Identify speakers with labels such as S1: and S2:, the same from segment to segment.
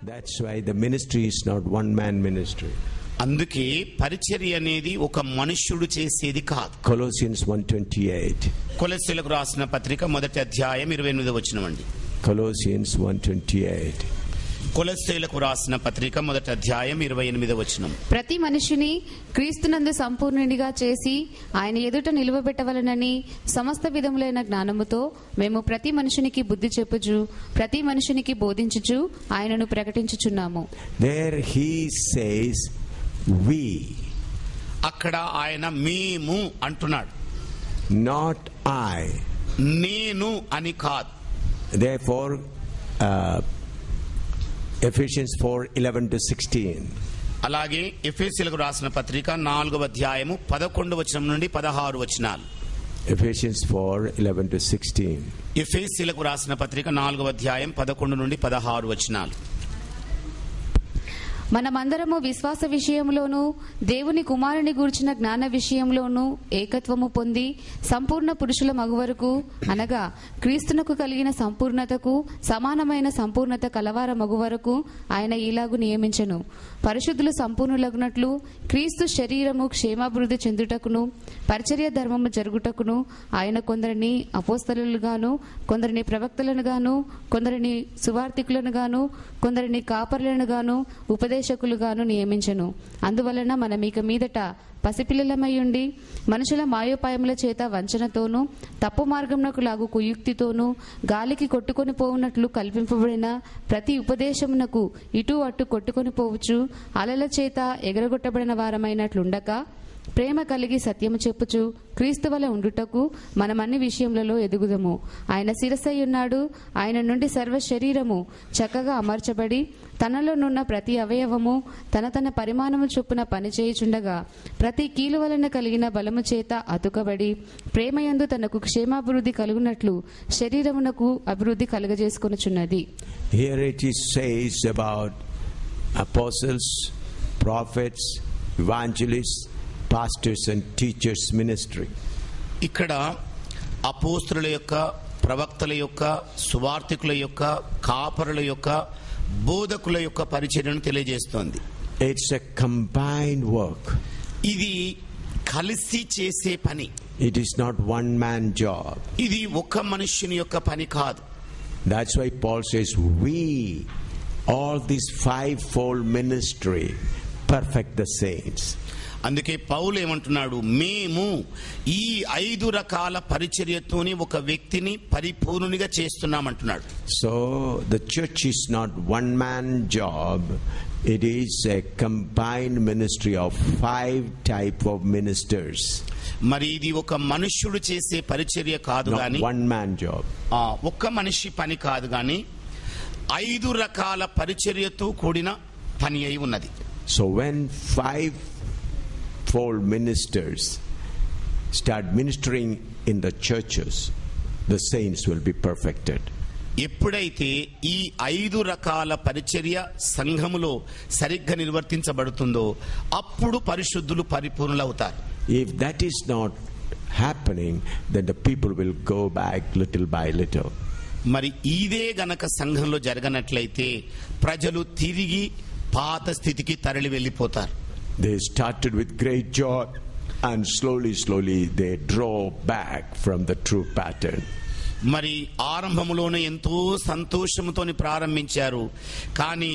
S1: That's why the ministry is not one man ministry.
S2: అందుకే పరిచర్య అనేది ఒక మనుష్యుడు చేసేది కాదు.
S1: Colossians 1:28.
S2: కొలస్సీలకు రాసిన పత్రిక మొదటి అధ్యాయం 28వ వచనం అండి.
S1: Colossians 1:28.
S2: కొలస్సీలకు రాసిన పత్రిక మొదటి అధ్యాయం 28వ వచనం.
S3: ప్రతి మనిషిని క్రీస్తునందు సంపూర్ణునిగా చేసి ఆయన ఎదుట నిలువబెట్టవలనని సమస్త విధములైన జ్ఞానముతో మేము ప్రతి మనుషునికి బుద్ధి చెప్పుచు ప్రతి మనుషునికి బోధించుచు ఆయనను ప్రకటించుచున్నాము.
S1: There he says we.
S2: అక్కడ ఆయన మేము అంటున్నాడు,
S1: not I.
S2: నేను అని కాదు.
S1: Therefore Ephesians 4:11-16.
S2: అలాగే ఎఫెసీయులకు రాసిన పత్రిక 4వ అధ్యాయము 11వ వచనం నుండి 16 వచనాలు.
S1: Ephesians 4:11-16.
S2: ఎఫెసీయులకు రాసిన పత్రిక 4వ అధ్యాయం 11 నుండి 16 వచనాలు.
S3: మనమందరము విశ్వాస విషయంలోనూ దేవుని కుమారుని గూర్చిన జ్ఞాన విషయంలోనూ ఏకత్వము పొంది సంపూర్ణ పురుషుల మగువరకు అనగా క్రీస్తునకు కలిగిన సంపూర్ణతకు సమానమైన సంపూర్ణత కలవార మగువరకు ఆయన ఇలాగు నియమించెను. పరిశుద్ధులు సంపూర్ణులగునట్లు క్రీస్తు శరీరము క్షేమాభివృద్ధి చెందుటకును పరిచర్య ధర్మము జరుగుటకును ఆయన కొందరిని అపోస్తలులుగాను కొందరిని ప్రవక్తలను గాను కొందరిని సువార్తికులను గాను కొందరిని కాపరులను గాను ఉపదేశకులుగాను నియమించెను. అందువలన మనం ఇక మీదట పసిపిల్లలమయ్యుండి మనుషుల మాయోపాయముల చేత వంచనతోనూ తప్పు మార్గమునకు లాగు కుయుక్తితోనూ గాలికి కొట్టుకొని పోవునట్లు కల్పింపబడిన ప్రతి ఉపదేశమునకు ఇటు అటు కొట్టుకొని పోవచ్చు అలల చేత ఎగరగొట్టబడిన వారమైనట్లుండక ప్రేమ కలిగి సత్యము చెప్పుచు క్రీస్తు వలె ఉండుటకు మనమన్ని విషయములలో ఎదుగుదము. ఆయన శిరస్సై ఉన్నాడు. ఆయన నుండి సర్వ శరీరము చక్కగా అమర్చబడి తనలోనున్న ప్రతి అవయవము తన తన పరిమాణము చొప్పున పనిచేయుచుండగా ప్రతి కీలు వలన కలిగిన బలము చేత అతుకబడి ప్రేమయందు తనకు క్షేమాభివృద్ధి కలుగునట్లు శరీరమునకు అభివృద్ధి కలుగజేసుకొనుచున్నది.
S1: Here it is says about apostles, prophets, evangelists, pastors and teachers ministry.
S2: ఇక్కడ అపోస్తలుల యొక్క ప్రవక్తల యొక్క సువార్తికుల యొక్క కాపరుల యొక్క బోధకుల యొక్క పరిచర్యను తెలియజేస్తోంది.
S1: It's a combined work.
S2: ఇది కలిసి చేసే పని.
S1: It is not one man job.
S2: ఇది ఒక మనుష్యుని యొక్క పని కాదు.
S1: That's why Paul says we, all this fivefold ministry, perfect the saints.
S2: అందుకే పౌలు ఏమంటున్నాడు, మేము ఈ 5 రకాల పరిచర్యతోని ఒక వ్యక్తిని పరిపూర్ణునిగా చేస్తున్నామంటున్నాడు.
S1: So the church is not one man job. It is a combined ministry of 5 type of ministers.
S2: మరి ఇది ఒక మనుష్యుడు చేసే పరిచర్య కాదు గాని,
S1: one man job.
S2: ఒక్క మనిషి పని కాదు గాని 5 రకాల పరిచర్యతో కూడిన పని అయి ఉన్నది.
S1: So when 5-fold ministers start ministering in the churches, the saints will be perfected.
S2: ఎప్పుడైతే ఈ 5 రకాల పరిచర్య సంఘములో సరిగ్గా నిర్వర్తించబడుతుందో అప్పుడు పరిశుద్ధులు పరిపూర్ణులవుతారు.
S1: If that is not happening, then the people will go back little by little.
S2: మరి ఇదే గనక సంఘంలో జరగనట్లయితే ప్రజలు తిరిగి పాత స్థితికి తరలి వెళ్ళిపోతారు.
S1: They started with great joy and slowly they draw back from the true pattern.
S2: మరి ఆరంభములోనే ఎంతో సంతోషంతోని ప్రారంభించారు, కానీ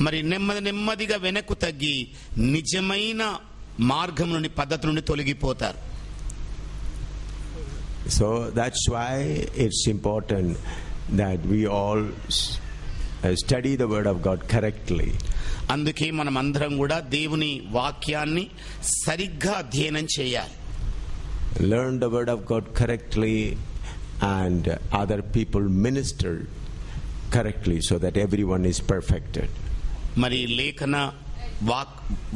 S2: మరి నెమ్మదిగా వెనక్కు తగ్గి నిజమైన మార్గం నుండి పద్ధతి నుండి తొలగిపోతారు.
S1: So that's why it's important that we all study the word of God correctly.
S2: అందుకే మనం అందరం కూడా దేవుని వాక్యాన్ని సరిగ్గా అధ్యయనం చేయాలి.
S1: Learn the word of God correctly and other people minister correctly so that everyone is perfected.
S2: మరి లేఖన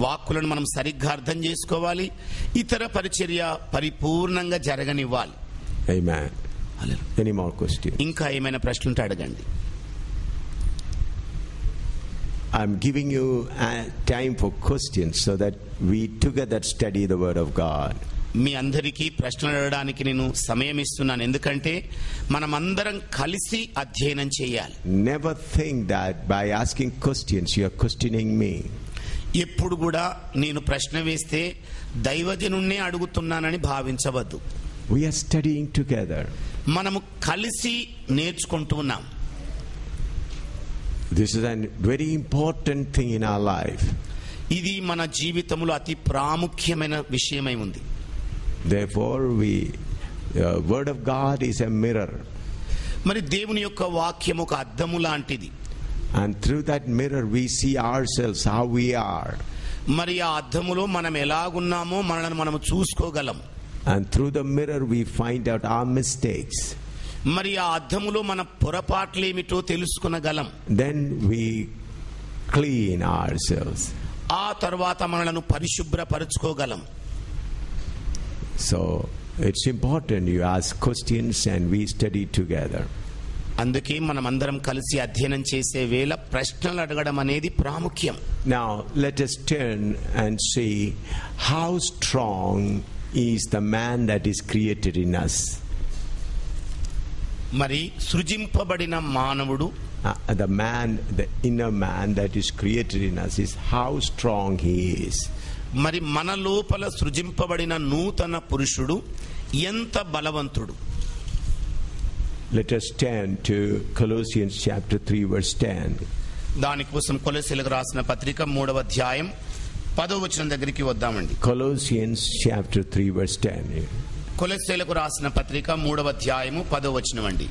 S2: వాక్కులను మనం సరిగ్గా అర్థం చేసుకోవాలి, ఇతర పరిచర్య పరిపూర్ణంగా జరగనివ్వాలి.
S1: Amen. Any more questions?
S2: ఇంకా ఏమైనా ప్రశ్నలుంటే అడగండి.
S1: I'm giving you time for questions so that we together study the word of God.
S2: మీ అందరికీ ప్రశ్నలు అడగడానికి నేను సమయం ఇస్తున్నాను, ఎందుకంటే మనమందరం కలిసి అధ్యయనం చేయాలి.
S1: Never think that by asking questions you are questioning me.
S2: ఎప్పుడు కూడా నేను ప్రశ్న వేస్తే దైవజనుణ్ణే అడుగుతున్నానని భావించవద్దు.
S1: We are studying together.
S2: మనము కలిసి నేర్చుకుంటున్నాం.
S1: This is a very important thing in our life.
S2: ఇది మన జీవితంలో అతి ప్రాముఖ్యమైన విషయమై ఉంది.
S1: Therefore, word of God is a mirror.
S2: మరి దేవుని యొక్క వాక్యం ఒక అద్దము లాంటిది.
S1: And through that mirror we see ourselves, how we are.
S2: మరి ఆ అద్దములో మనం ఎలాగున్నామో మనల్ని మనం చూసుకోగలం.
S1: And through the mirror we find out our mistakes.
S2: మరి ఆ అద్దములో మన పొరపాట్లు ఏమిటో తెలుసుకొనగలం.
S1: Then we clean ourselves.
S2: ఆ తర్వాత మనలను పరిశుభ్రపరచుకోగలం.
S1: So it's important you ask questions and we study together.
S2: అందుకే మనం అందరం కలిసి అధ్యయనం చేసే వేళ ప్రశ్నలు అడగడం అనేది ప్రాముఖ్యం.
S1: Now let us turn and see how strong is the man that is created in us.
S2: మరి సృజింపబడిన మానవుడు,
S1: the inner man that is created in us, is how strong he is.
S2: మరి మన లోపల సృజింపబడిన నూతన పురుషుడు ఎంత బలవంతుడు.
S1: Let us turn to Colossians chapter 3 verse 10.
S2: దానికోసం కొలొస్సీయులకు రాసిన పత్రిక 3వ అధ్యాయం 10వ వచనం దగ్గరికి వద్దామండి.
S1: Colossians chapter 3 verse 10.
S2: కొలొస్సీయులకు రాసిన పత్రిక 3వ అధ్యాయము 10వ వచనం అండి.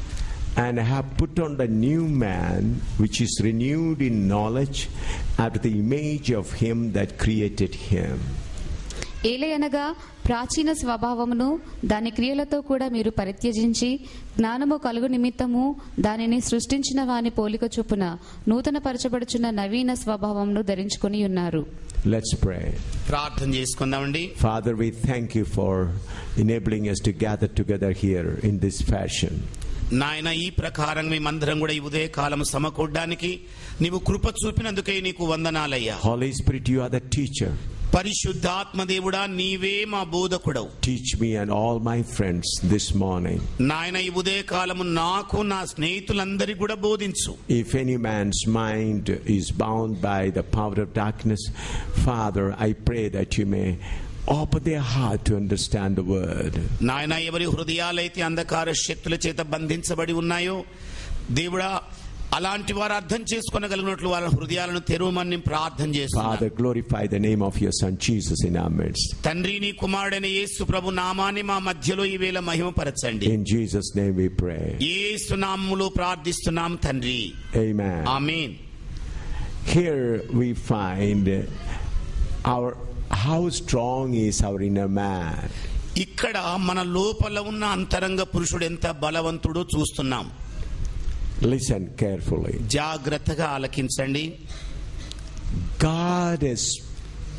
S1: And have put on the new man, which is renewed in knowledge after the image of him that created him.
S3: ఏలయనగా ప్రాచీన స్వభావమును దాని క్రియలతో కూడా మీరు పరిత్యజించి జ్ఞానము కలుగు నిమిత్తము దానిని సృష్టించిన వాని పోలిక చొప్పున నూతన పరచబడుచున్న నవీన స్వభావమును ధరించుకొని ఉన్నారు.
S1: Let's pray.
S2: ప్రార్థన చేసుకుందామండి.
S1: Father, we thank you for enabling us to gather together here in this fashion.
S2: నాయన, ఈ ప్రకారం మేమందరం కూడా ఈ ఉదయ కాలం సమకూడడానికి నీవు కృప చూపినందుకే నీకు వందనాలయ్యా.
S1: Holy Spirit, you are the teacher.
S2: పరిశుద్ధాత్మ దేవుడా, నీవే మా బోధకుడవు.
S1: Teach me and all my friends this morning.
S2: నాయన, ఈ ఉదయ కాలము నాకు నా స్నేహితులందరికీ కూడా బోధించు.
S1: If any man's mind is bound by the power of darkness, Father, I pray that you may open their heart to understand the word.
S2: నాయన, ఎవరి హృదయాలైతే అంధకార శక్తుల చేత బంధించబడి ఉన్నాయో దేవుడా, అలాంటి వారు అర్థం చేసుకోగలిగినట్లు వాళ్ళ హృదయాలను తెరవమని ప్రార్థన చేస్తున్నాను.
S1: Father, glorify the name of your son Jesus in our midst.
S2: తండ్రి, నీ కుమారుడైన యేసు ప్రభు నామాన్ని మా మధ్యలో ఈ వేళ మహిమపరచండి.
S1: In Jesus name we pray.
S2: యేసు నామములో ప్రార్థిస్తున్నాం తండ్రి.
S1: Amen.
S2: Amen.
S1: Here we find how strong is our inner man.
S2: ఇక్కడ మన లోపల ఉన్న అంతరంగ పురుషుడు ఎంత బలవంతుడో చూస్తున్నాం.
S1: Listen carefully.
S2: జాగ్రత్తగా ఆలకించండి.
S1: God has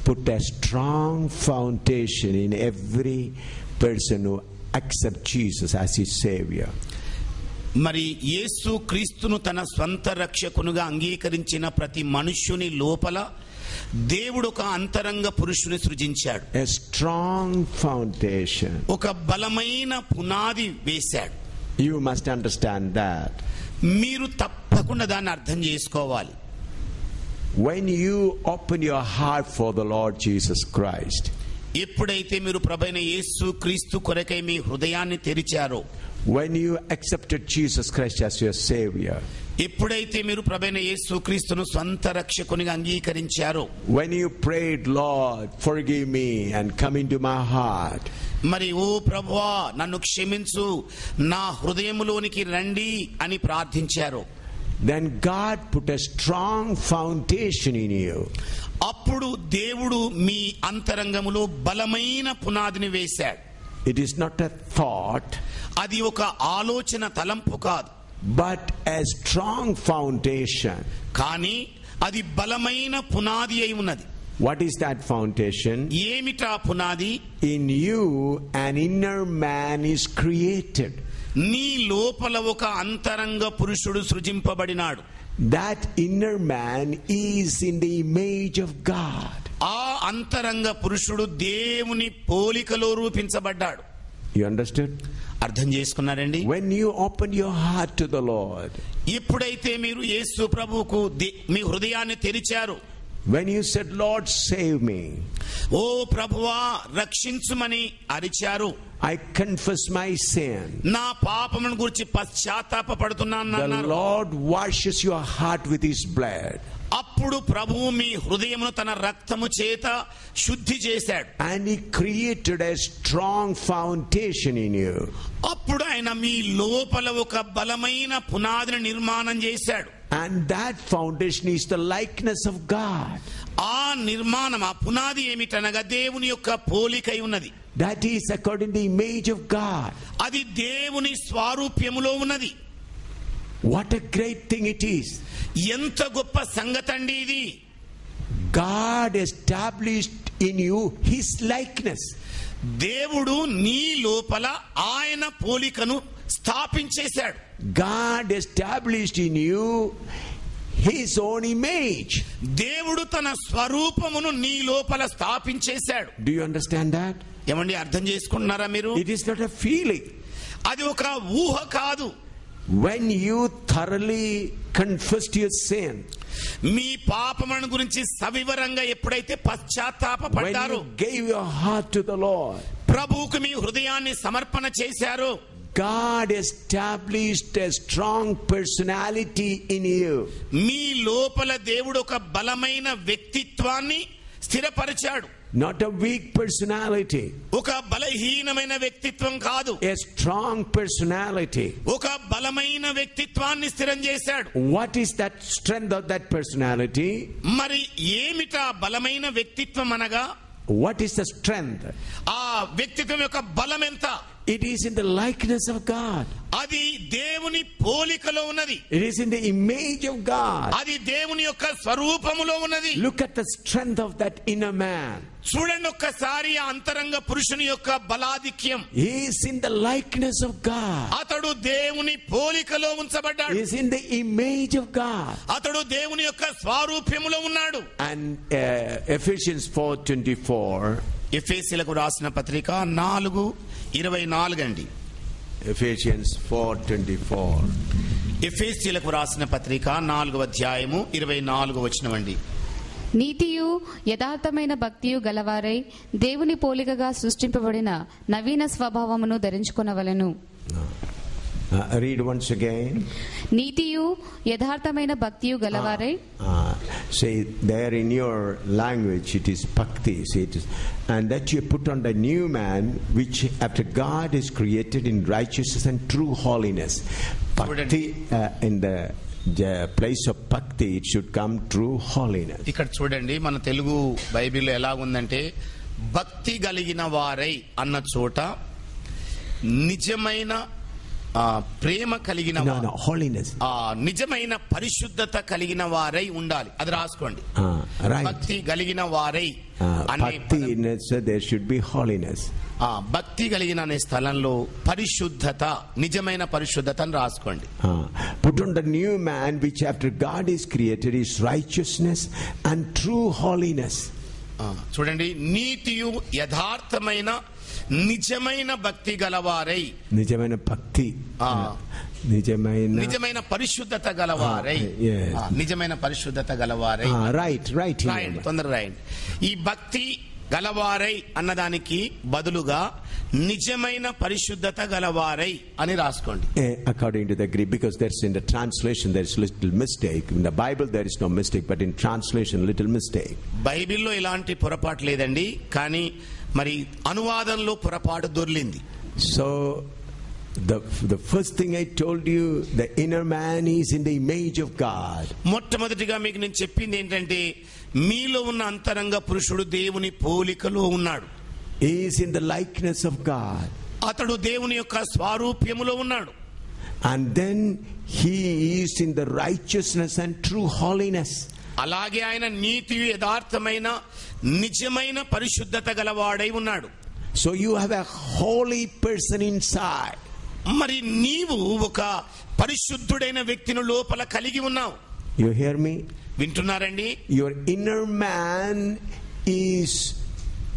S1: put a strong foundation in every person who accepts Jesus as his savior.
S2: మరి యేసు క్రీస్తును తన స్వంత రక్షకునిగా అంగీకరించిన ప్రతి మనుష్యుని లోపల దేవుడు ఒక అంతరంగ పురుషుని సృజించాడు.
S1: A strong foundation.
S2: ఒక బలమైన పునాది వేశాడు.
S1: You must understand that.
S2: మీరు తప్పకుండా దాన్ని అర్థం చేసుకోవాలి.
S1: When you open your heart for the Lord Jesus Christ,
S2: ఎప్పుడైతే మీరు ప్రభువైన యేసు క్రీస్తు కొరకై మీ హృదయాన్ని తెరిచారో,
S1: when you accepted Jesus Christ as your savior,
S2: ఎప్పుడైతే మీరు ప్రభువైన యేసు క్రీస్తును స్వంత రక్షకునిగా అంగీకరించారో,
S1: when you prayed, Lord, forgive me and come into my heart,
S2: మరి ఓ ప్రభువా నన్ను క్షమించు, నా హృదయములోనికి రండి అని ప్రార్థించారు,
S1: then God put a strong foundation in you.
S2: అప్పుడు దేవుడు మీ అంతరంగములో బలమైన పునాదిని వేశాడు.
S1: It is not a thought,
S2: అది ఒక ఆలోచన తలంపు కాదు,
S1: but a strong foundation.
S2: కానీ అది బలమైన పునాది అయి ఉన్నది.
S1: What is that foundation?
S2: ఏమిటా పునాది?
S1: In you an inner man is created.
S2: నీ లోపల ఒక అంతరంగ పురుషుడు సృజింపబడినాడు.
S1: That inner man is in the image of God.
S2: ఆ అంతరంగ పురుషుడు దేవుని పోలికలో రూపించబడ్డాడు.
S1: You understood?
S2: అర్థం చేసుకున్నారండి?
S1: When you open your heart to the Lord,
S2: ఎప్పుడైతే మీరు యేసు ప్రభువుకు మీ హృదయాన్ని తెరిచారు,
S1: when you said, Lord, save me,
S2: ఓ ప్రభువా రక్షించుమని అరిచారు,
S1: I confess my sin,
S2: నా పాపమును గురించి పశ్చాత్తాపపడుతున్నాను
S1: the
S2: అన్నారు,
S1: Lord washes your heart with his blood,
S2: అప్పుడు ప్రభువు మీ హృదయమును తన రక్తము చేత శుద్ధి చేశాడు.
S1: and he created a strong foundation in you.
S2: అప్పుడు ఆయన మీ లోపల ఒక బలమైన పునాదిని నిర్మాణం చేశాడు.
S1: And that foundation is the likeness of God.
S2: ఆ నిర్మాణం, ఆ పునాది ఏమిటనగా దేవుని యొక్క పోలికై ఉన్నది.
S1: That is according to the image of God.
S2: అది దేవుని స్వరూప్యములో ఉన్నది.
S1: What a great thing it is.
S2: ఎంత గొప్ప సంగతండి ఇది.
S1: God established in you his likeness.
S2: దేవుడు నీ లోపల ఆయన పోలికను స్థాపించేశాడు.
S1: God established in you his own image.
S2: దేవుడు తన స్వరూపమును నీ లోపల స్థాపించేశాడు.
S1: Do you understand that?
S2: ఏమండి అర్థం చేసుకుంటున్నారా మీరు?
S1: It is not a feeling.
S2: అది ఒక ఊహ కాదు.
S1: When you thoroughly confessed your sin,
S2: మీ పాపములను గురించి సవివరంగా ఎప్పుడైతే
S1: when
S2: పశ్చాత్తాపపడ్డారో,
S1: you gave your heart to the Lord,
S2: ప్రభువుకు మీ హృదయాన్ని సమర్పణ చేశారో,
S1: God established a strong personality in you.
S2: మీ లోపల దేవుడు ఒక బలమైన వ్యక్తిత్వాన్ని స్థిరపరిచాడు.
S1: Not a weak personality,
S2: ఒక బలహీనమైన వ్యక్తిత్వం కాదు,
S1: a strong personality.
S2: ఒక బలమైన వ్యక్తిత్వాన్ని స్థిరం చేశాడు.
S1: What is that strength of that personality?
S2: మరి ఏమిటా బలమైన వ్యక్తిత్వం అనగా?
S1: What is the strength?
S2: ఆ వ్యక్తిత్వం యొక్క బలం ఎంత?
S1: It is in the likeness of God.
S2: అది దేవుని పోలికలో ఉన్నది.
S1: It is in the image of God.
S2: అది దేవుని యొక్క స్వరూపములో ఉన్నది.
S1: Look at the strength of that inner man.
S2: చూడండి ఒక్కసారి ఆ అంతరంగ పురుషుని యొక్క బలాధిక్యం.
S1: He is in the likeness of God.
S2: అతడు దేవుని పోలికలో ఉంచబడ్డాడు.
S1: He is in the image of God.
S2: అతడు దేవుని యొక్క స్వరూప్యములో ఉన్నాడు.
S1: And Ephesians 4:24.
S2: ఎఫెసీయులకు రాసిన పత్రిక 4:24 అండి.
S1: Ephesians 4:24.
S2: ఎఫెసీయులకు రాసిన పత్రిక 4వ అధ్యాయము 24వ వచనం అండి.
S3: నీతియు యథార్థమైన భక్తియు గలవారై దేవుని పోలికగా సృష్టింపబడిన నవీన స్వభావమును ధరించుకొనవలెను.
S1: Read once again.
S3: నీతియు యథార్థమైన భక్తియు గలవారై.
S1: Say there in your language it is bhakti. See it is, and that you put on the new man which after God is created in righteousness and true holiness. Bhakti in the place of bhakti it should come true holiness.
S2: ఇక్కడ చూడండి మన తెలుగు బైబిల్లో ఎలా ఉందంటే భక్తి కలిగిన వారై అన్న చోట నిజమైన ప్రేమ కలిగిన
S1: holiness,
S2: నిజమైన పరిశుద్ధత కలిగిన వారై ఉండాలి. అది రాసుకోండి. భక్తి కలిగిన వారై
S1: there should be holiness.
S2: భక్తి కలిగిన అనే స్థలంలో పరిశుద్ధత, నిజమైన పరిశుద్ధతను రాసుకోండి.
S1: Put on the new man which after God is created is righteousness and true holiness.
S2: చూడండి, నీతియు యథార్థమైన నిజమైన భక్తి గలవారై,
S1: నిజమైన భక్తి,
S2: నిజమైన పరిశుద్ధత గలవారై, నిజమైన పరిశుద్ధత గలవారై.
S1: రైట్
S2: తొందర రాయండి. ఈ భక్తి గలవారై అన్నదానికి బదులుగా నిజమైన పరిశుద్ధత గలవారై అని రాసుకోండి.
S1: According to the Greek, because there's in the translation there is little mistake. In the Bible there is no mistake, but in translation little mistake.
S2: బైబిల్లో ఇలాంటి పొరపాటు లేదండి, కానీ మరి అనువాదంలో పొరపాటు దొర్లింది.
S1: So the first thing I told you, the inner man is in the image of God.
S2: మొట్టమొదటిగా మీకు నేను చెప్పింది ఏంటంటే మీలో ఉన్న అంతరంగ పురుషుడు దేవుని పోలికలో ఉన్నాడు.
S1: He is in the likeness of God.
S2: అతడు దేవుని యొక్క స్వరూప్యములో ఉన్నాడు.
S1: And then he is in the righteousness and true holiness.
S2: అలాగే ఆయన నీతి యథార్థమైన నిజమైన పరిశుద్ధత గలవాడై ఉన్నాడు.
S1: So you have a holy person inside.
S2: మరి నీవు ఒక పరిశుద్ధుడైన వ్యక్తిని లోపల కలిగి ఉన్నావు.
S1: You hear me?
S2: వింటున్నారండి?
S1: Your inner man is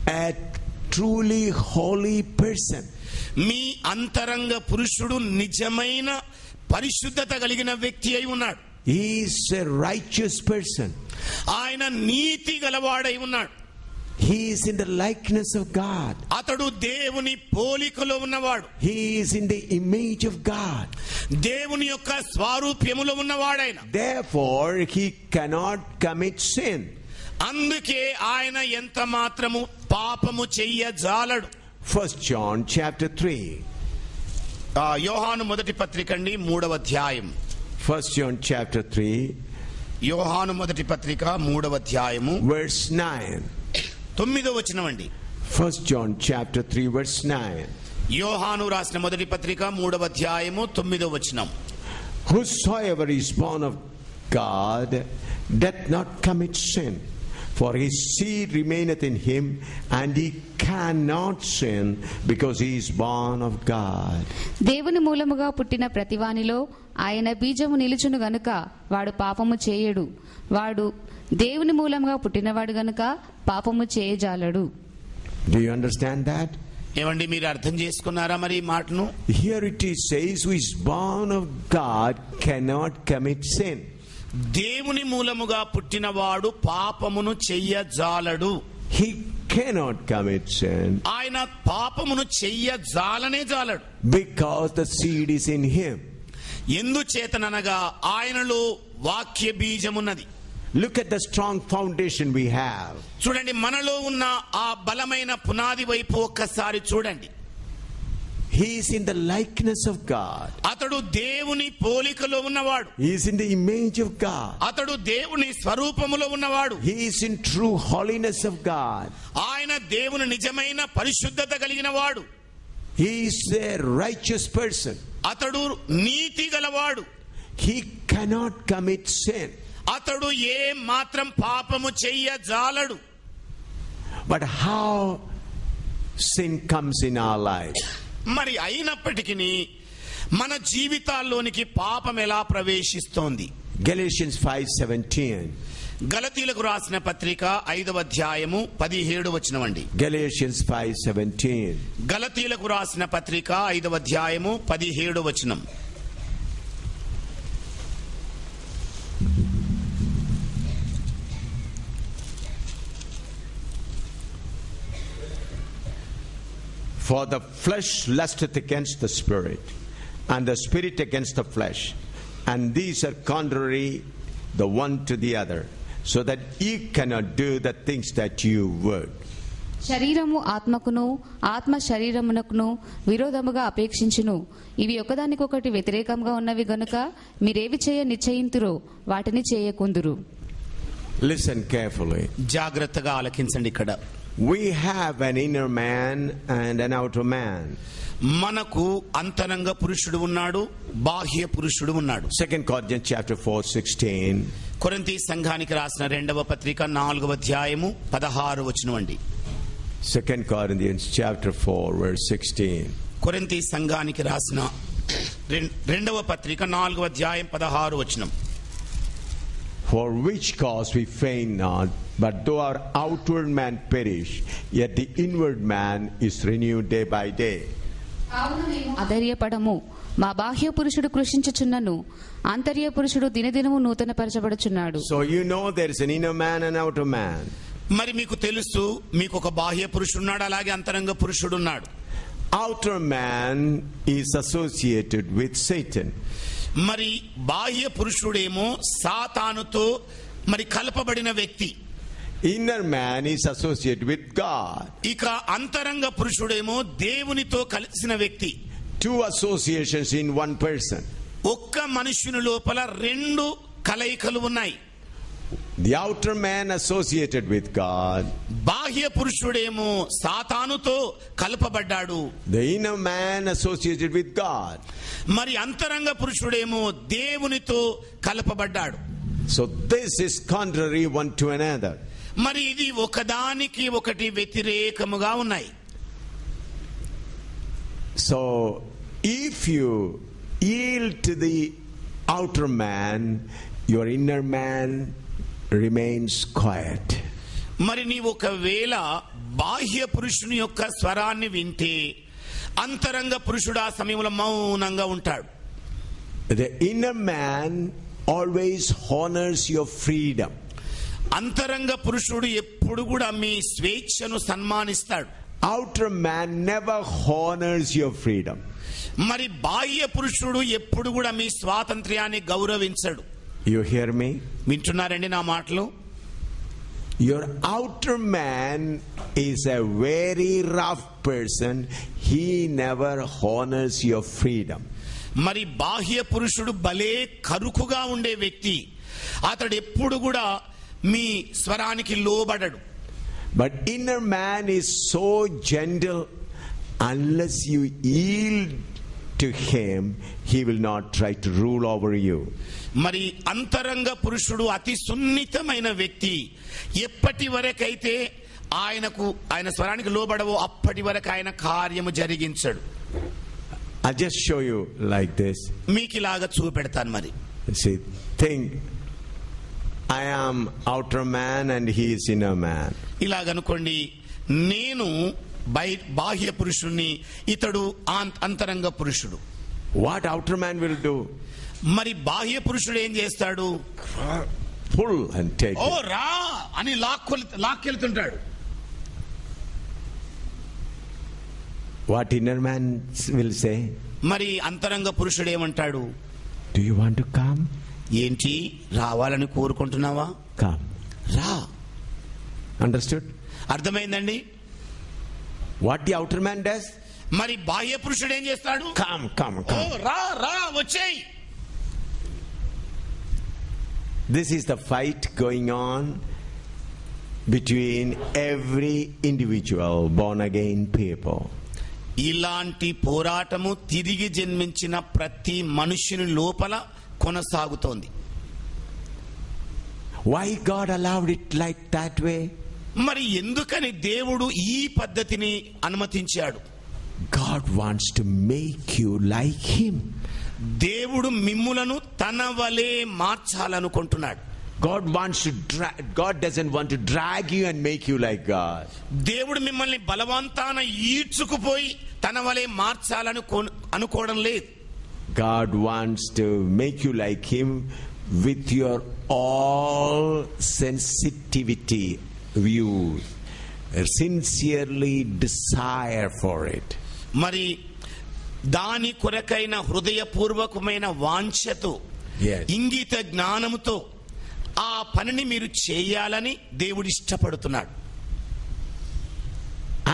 S1: a truly holy person.
S2: మీ అంతరంగ పురుషుడు నిజమైన పరిశుద్ధత కలిగిన వ్యక్తి అయి ఉన్నాడు.
S1: He is a righteous person.
S2: ఆయన నీతి గలవాడై ఉన్నాడు.
S1: He is in the likeness of God.
S2: అతడు దేవుని పోలికలో ఉన్నవాడు.
S1: He is in the image of God.
S2: దేవుని యొక్క స్వరూపములో ఉన్నవాడైన.
S1: Therefore he cannot commit sin.
S2: అందుకే ఆయన ఎంత మాత్రము పాపము చెయ్యజాలడు.
S1: 1 John chapter 3.
S2: యోహాను మొదటి పత్రిక అండి 3వ అధ్యాయం.
S1: 1 John chapter 3
S2: యోహాను మొదటి పత్రిక 3వ అధ్యాయము
S1: verse 9.
S2: 9వ వచనం అండి.
S1: 1 John chapter 3 verse 9.
S2: యోహాను రాసిన మొదటి పత్రిక 3వ అధ్యాయము 9వ వచనం.
S1: Whosoever is born of God doth not commit sin, for his seed remaineth in him, and he cannot sin, because he is born of God.
S3: దేవుని మూలముగా పుట్టిన ప్రతివానిలో ఆయన బీజము నిలుచును గనుక వాడు పాపము చేయడు. వాడు దేవుని మూలముగా పుట్టినవాడు గనుక పాపము చేయజాలడు.
S1: Do you understand that?
S2: ఏమండి, మీరు అర్థం చేసుకున్నారా మరి ఈ మాటను?
S1: Here it is says, who is born of God cannot commit sin.
S2: దేవుని మూలముగా పుట్టినవాడు పాపమును చెయ్యజాలడు.
S1: He cannot commit sin
S2: ఆయన పాపమును చెయ్యజాలనే జాలడు.
S1: because the seed is in him.
S2: ఎందుచేతననగా ఆయనలో వాక్య బీజమున్నది.
S1: Look at the strong foundation we have.
S2: చూడండి, మనలో ఉన్న ఆ బలమైన పునాది వైపు ఒక్కసారి చూడండి.
S1: He is in the likeness of God.
S2: అతడు దేవుని పోలికలో ఉన్నవాడు.
S1: He is in the image of God.
S2: అతడు దేవుని స్వరూపములో ఉన్నవాడు.
S1: He is in true holiness of God.
S2: ఆయన దేవుని నిజమైన పరిశుద్ధత కలిగిన వాడు.
S1: He is a righteous person.
S2: అతడు నీతి గలవాడు.
S1: He cannot commit sin.
S2: అతడు ఏ మాత్రం పాపము చెయ్యజాలడు.
S1: But how sin comes in our life?
S2: మరి అయినప్పటికీ మన జీవితాల్లోనికి పాపం ఎలా ప్రవేశిస్తోంది?
S1: Galatians 5:17.
S2: గలతీలకు రాసిన పత్రిక 5వ అధ్యాయము 17వ వచనం అండి.
S1: Galatians 5:17.
S2: గలతీలకు రాసిన పత్రిక 5వ అధ్యాయము 17వ వచనం.
S1: For the flesh lusteth against the spirit, and the spirit against the flesh, and these are contrary the one to the other, so that ye cannot do the things that you would.
S3: శరీరము ఆత్మకును ఆత్మ శరీరమునకును విరోధముగా అపేక్షించును. ఇవి ఒకదానికొకటి వ్యతిరేకంగా ఉన్నవి గనుక మీరేవి చేయ నిశ్చయింతురో వాటిని చేయకుందురు.
S1: Listen carefully.
S2: జాగ్రత్తగా ఆలకించండి. ఇక్కడ
S1: We have an inner man and an outer man.
S2: మనకు అంతరంగ పురుషుడు ఉన్నాడు, బాహ్య పురుషుడు ఉన్నాడు.
S1: 2 Corinthians chapter 4:16.
S2: కొరింథీ సంఘానికి రాసిన 2వ పత్రిక 4వ అధ్యాయము 16వ వచనం అండి.
S1: 2 Corinthians chapter 4 verse 16.
S2: కొరింథీ సంఘానికి రాసిన 2వ పత్రిక 4వ అధ్యాయం 16వ వచనం.
S1: For which cause we faint not, but though our outward man perish, yet the inward man is renewed day by day.
S3: అధైర్యపడము, మా బాహ్య పురుషుడు కృషించుచున్నను, ఆంతర్య పురుషుడు దినదినము నూతన పరచబడుచున్నాడు.
S1: So you know there is an inner man and outer man.
S2: మరి మీకు తెలుసు, మీకు ఒక బాహ్య పురుషుడున్నాడు, అలాగే అంతరంగ పురుషుడున్నాడు.
S1: Outer man is associated with Satan.
S2: మరి బాహ్య పురుషుడేమో సాతానుతో మరి కలపబడిన వ్యక్తి.
S1: Inner man is associated with God.
S2: ఇక అంతరంగ పురుషుడేమో దేవునితో కలిసిన వ్యక్తి.
S1: Two associations in one person.
S2: ఒక్క మనుష్యుని లోపల 2 కలయికలు ఉన్నాయి.
S1: The outer man associated with God.
S2: బాహ్య పురుషుడేమో సాతానుతో కలపబడ్డాడు.
S1: The inner man associated with God.
S2: మరి అంతరంగ పురుషుడేమో దేవునితో కలపబడ్డాడు.
S1: So this is contrary one to another.
S2: మరి ఇది ఒకదానికి ఒకటి వ్యతిరేకముగా ఉన్నాయి.
S1: So if you yield to the outer man, your inner man remains quiet.
S2: మరి నీవు ఒకవేళ బాహ్య పురుషుని యొక్క స్వరాన్ని వింటే అంతరంగ పురుషుడు ఆ సమయంలో మౌనంగా ఉంటాడు.
S1: The inner man always honors your freedom.
S2: అంతరంగ పురుషుడు ఎప్పుడు కూడా మీ స్వేచ్ఛను సన్మానిస్తాడు.
S1: Outer man never honors your freedom.
S2: మరి బాహ్య పురుషుడు ఎప్పుడు కూడా మీ స్వాతంత్ర్యాన్ని గౌరవించడు.
S1: You hear me?
S2: వింటున్నారండి నా మాటలు?
S1: Your outer man is a very rough person. He never honors your freedom.
S2: మరి బాహ్య పురుషుడు భలే కరుకుగా ఉండే వ్యక్తి. అతడు ఎప్పుడు కూడా మీ స్వరానికి లోబడడు.
S1: But inner man is so gentle. Unless you yield to him, he will not try to rule over you.
S2: మరి అంతరంగ పురుషుడు అతి సున్నితమైన వ్యక్తి. ఎప్పటి వరకైతే ఆయన స్వరానికి లోబడవో అప్పటి వరకు ఆయన కార్యము జరిగించడు.
S1: I'll just show you like this.
S2: మీకు ఇలాగా చూపెడతాను. మరి
S1: See, think I am outer man and he is inner man.
S2: ఇలాగనుకోండి, నేను బాహ్య పురుషుణ్ణి, ఇతడు అంతరంగ పురుషుడు.
S1: What outer man will do?
S2: మరి బాహ్య పురుషుడు ఏం చేస్తాడు?
S1: Pull and take
S2: oh
S1: it.
S2: రా అని లాక్కెళ్తుంటాడు.
S1: What inner man will say?
S2: మరి అంతరంగ పురుషుడు ఏమంటాడు?
S1: Do you want to come?
S2: ఏంటి, రావాలని కోరుకుంటున్నావా?
S1: Come.
S2: రా.
S1: Understood?
S2: అర్థమైందండి?
S1: What the outer man does?
S2: మరి బాహ్య పురుషుడు ఏం చేస్తాడు?
S1: Come, come,
S2: ఓ
S1: come.
S2: రా రా వచ్చేయ్.
S1: This is the fight going on between every individual born again people.
S2: ఇలాంటి పోరాటము తిరిగి జన్మించిన ప్రతి మనుష్యుని లోపల కొనసాగుతోంది.
S1: Why God allowed it like that way?
S2: మరి ఎందుకని దేవుడు ఈ పద్ధతిని అనుమతించాడు?
S1: God wants to make you like him.
S2: దేవుడు మిమ్ములను తన వలె మార్చాలనుకుంటున్నాడు.
S1: God doesn't want to drag you and make you like God.
S2: దేవుడు మిమ్మల్ని బలవంతాన ఈడ్చుకుపోయి తన వలె మార్చాలని అనుకోవడం లేదు.
S1: God wants to make you like him with your all sensitivity views. Sincerely desire for it.
S2: మరి దాని కొరకైన హృదయపూర్వకమైన వాంఛతో,
S1: Yes.
S2: ఇంగిత జ్ఞానముతో ఆ పనిని మీరు చేయాలని దేవుడు ఇష్టపడుతున్నాడు.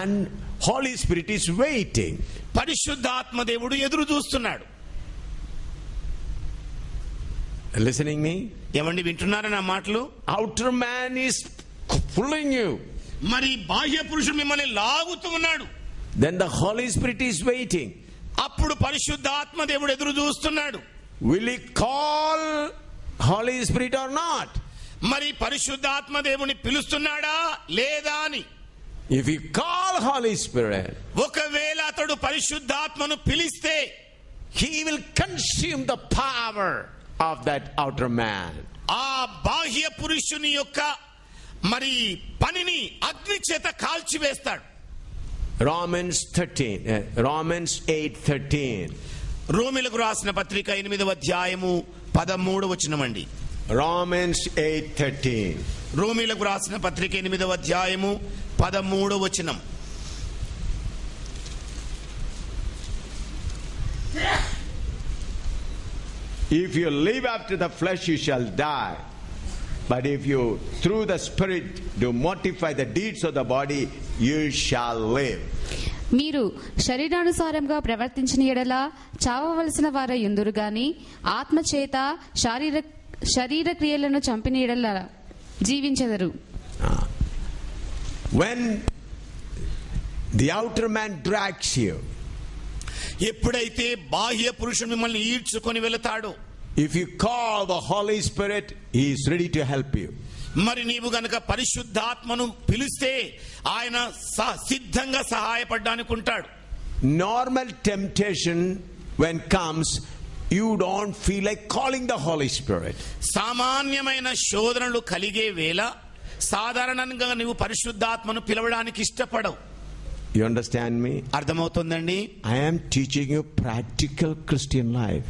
S1: And Holy Spirit is waiting.
S2: పరిశుద్ధాత్మ దేవుడు ఎదురు చూస్తున్నాడు.
S1: Listening me?
S2: ఏమండి, వింటున్నారా నా మాటలు?
S1: Outer man is pulling you.
S2: మరి బాహ్య పురుషుడు మిమ్మల్ని లాగుతూ ఉన్నాడు.
S1: Then the Holy Spirit is waiting.
S2: అప్పుడు పరిశుద్ధాత్మ దేవుడు ఎదురు చూస్తున్నాడు.
S1: Will he call Holy Spirit or not?
S2: మరి పరిశుద్ధాత్మ దేవుని పిలుస్తున్నాడా లేదా అని.
S1: If you call Holy Spirit,
S2: ఒకవేళ అతడు పరిశుద్ధాత్మను పిలిస్తే
S1: he will consume the power of that outer man.
S2: ఆ బాహ్య పురుషుని యొక్క మరి పనిని అగ్ని చేత కాల్చివేస్తాడు.
S1: Romans 8:13.
S2: రోమీలకు రాసిన పత్రిక 8వ అధ్యాయము 13వ వచనమండి.
S1: Romans 8:13.
S2: రోమీలకు రాసిన పత్రిక 8వ అధ్యాయము 13వ వచనం.
S1: If you live after the flesh, you shall die. But if you through the Spirit do mortify the deeds of the body, you shall live.
S3: మీరు శరీరానుసారంగా ప్రవర్తించిన ఎడల చావవలసిన వారై యుందురు గాని ఆత్మచేత శరీర క్రియలను చంపిన ఎడల జీవించెదరు.
S1: When the outer man drags you,
S2: ఎప్పుడైతే బాహ్య పురుషుడు మిమ్మల్ని ఈడ్చుకొని వెళతాడో,
S1: if you call the Holy Spirit, he is ready to help you.
S2: మరి నీవు గనక పరిశుద్ధాత్మను పిలిస్తే ఆయన సిద్ధంగా సహాయపడడానికి ఉంటాడు.
S1: Normal temptation when comes, you don't feel like calling the Holy Spirit.
S2: సామాన్యమైన శోధనలు కలిగే వేళ సాధారణంగా నువ్వు పరిశుద్ధాత్మను పిలవడానికి ఇష్టపడవు.
S1: You understand me?
S2: అర్థమవుతుందండి?
S1: I am teaching you practical Christian life.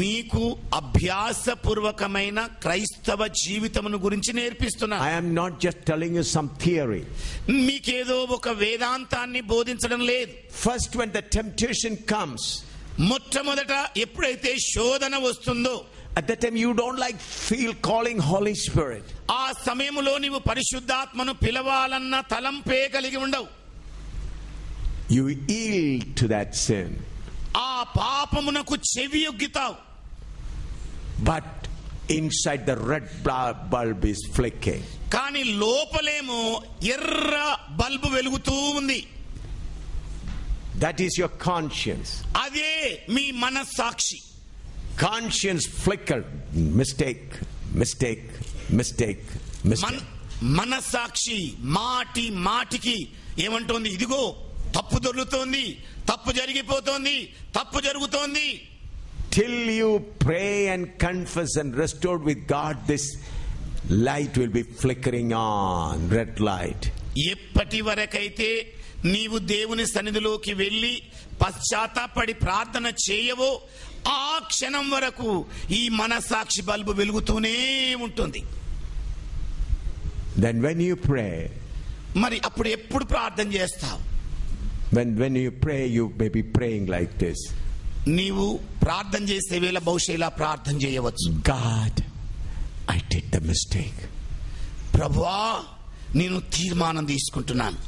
S2: మీకు అభ్యాసపూర్వకమైన క్రైస్తవ జీవితమును గురించి నేర్పిస్తున్నాను.
S1: I am not just telling you some theory.
S2: మీకేదో ఒక వేదాంతాన్ని బోధించడం లేదు.
S1: First, when the temptation comes,
S2: మొట్టమొదట ఎప్పుడైతే శోధన వస్తుందో,
S1: at that time you don't feel calling Holy Spirit.
S2: ఆ సమయంలో నీవు పరిశుద్ధాత్మను పిలవాలన్న తలంపే కలిగి ఉండవు.
S1: You yield to that sin.
S2: ఆ పాపమునకు చెవియొగ్గుతావు.
S1: But inside the red bulb is flickering.
S2: కానీ లోపలేమో ఎర్ర బల్బు వెలుగుతూ ఉంది.
S1: That is your conscience.
S2: అదే మీ మనస్సాక్షి.
S1: Conscience flickered. Mistake, mistake, mistake, mistake.
S2: మనస్సాక్షి మాటి మాటికి ఏమంటోంది? ఇదిగో తప్పు దొరుకుతోంది, తప్పు జరిగిపోతోంది, తప్పు జరుగుతోంది.
S1: Till you pray and confess and restored with God, this light will be flickering on, red light.
S2: ఎప్పటి వరకైతే నీవు దేవుని సన్నిధిలోకి వెళ్ళి పశ్చాత్తాపడి ప్రార్థన చేయవో ఆ క్షణం వరకు ఈ మనస్సాక్షి బల్బు వెలుగుతూనే ఉంటుంది.
S1: Then when you pray,
S2: మరి అప్పుడు ఎప్పుడు ప్రార్థన చేస్తావు?
S1: when you pray, you may be praying like this.
S2: నీవు ప్రార్థన చేసే వేళ బహుశా ఇలా ప్రార్థన చేయవచ్చు.
S1: God, I did the mistake.
S2: ప్రభువా, నేను తీర్మానం తీసుకుంటున్నాను.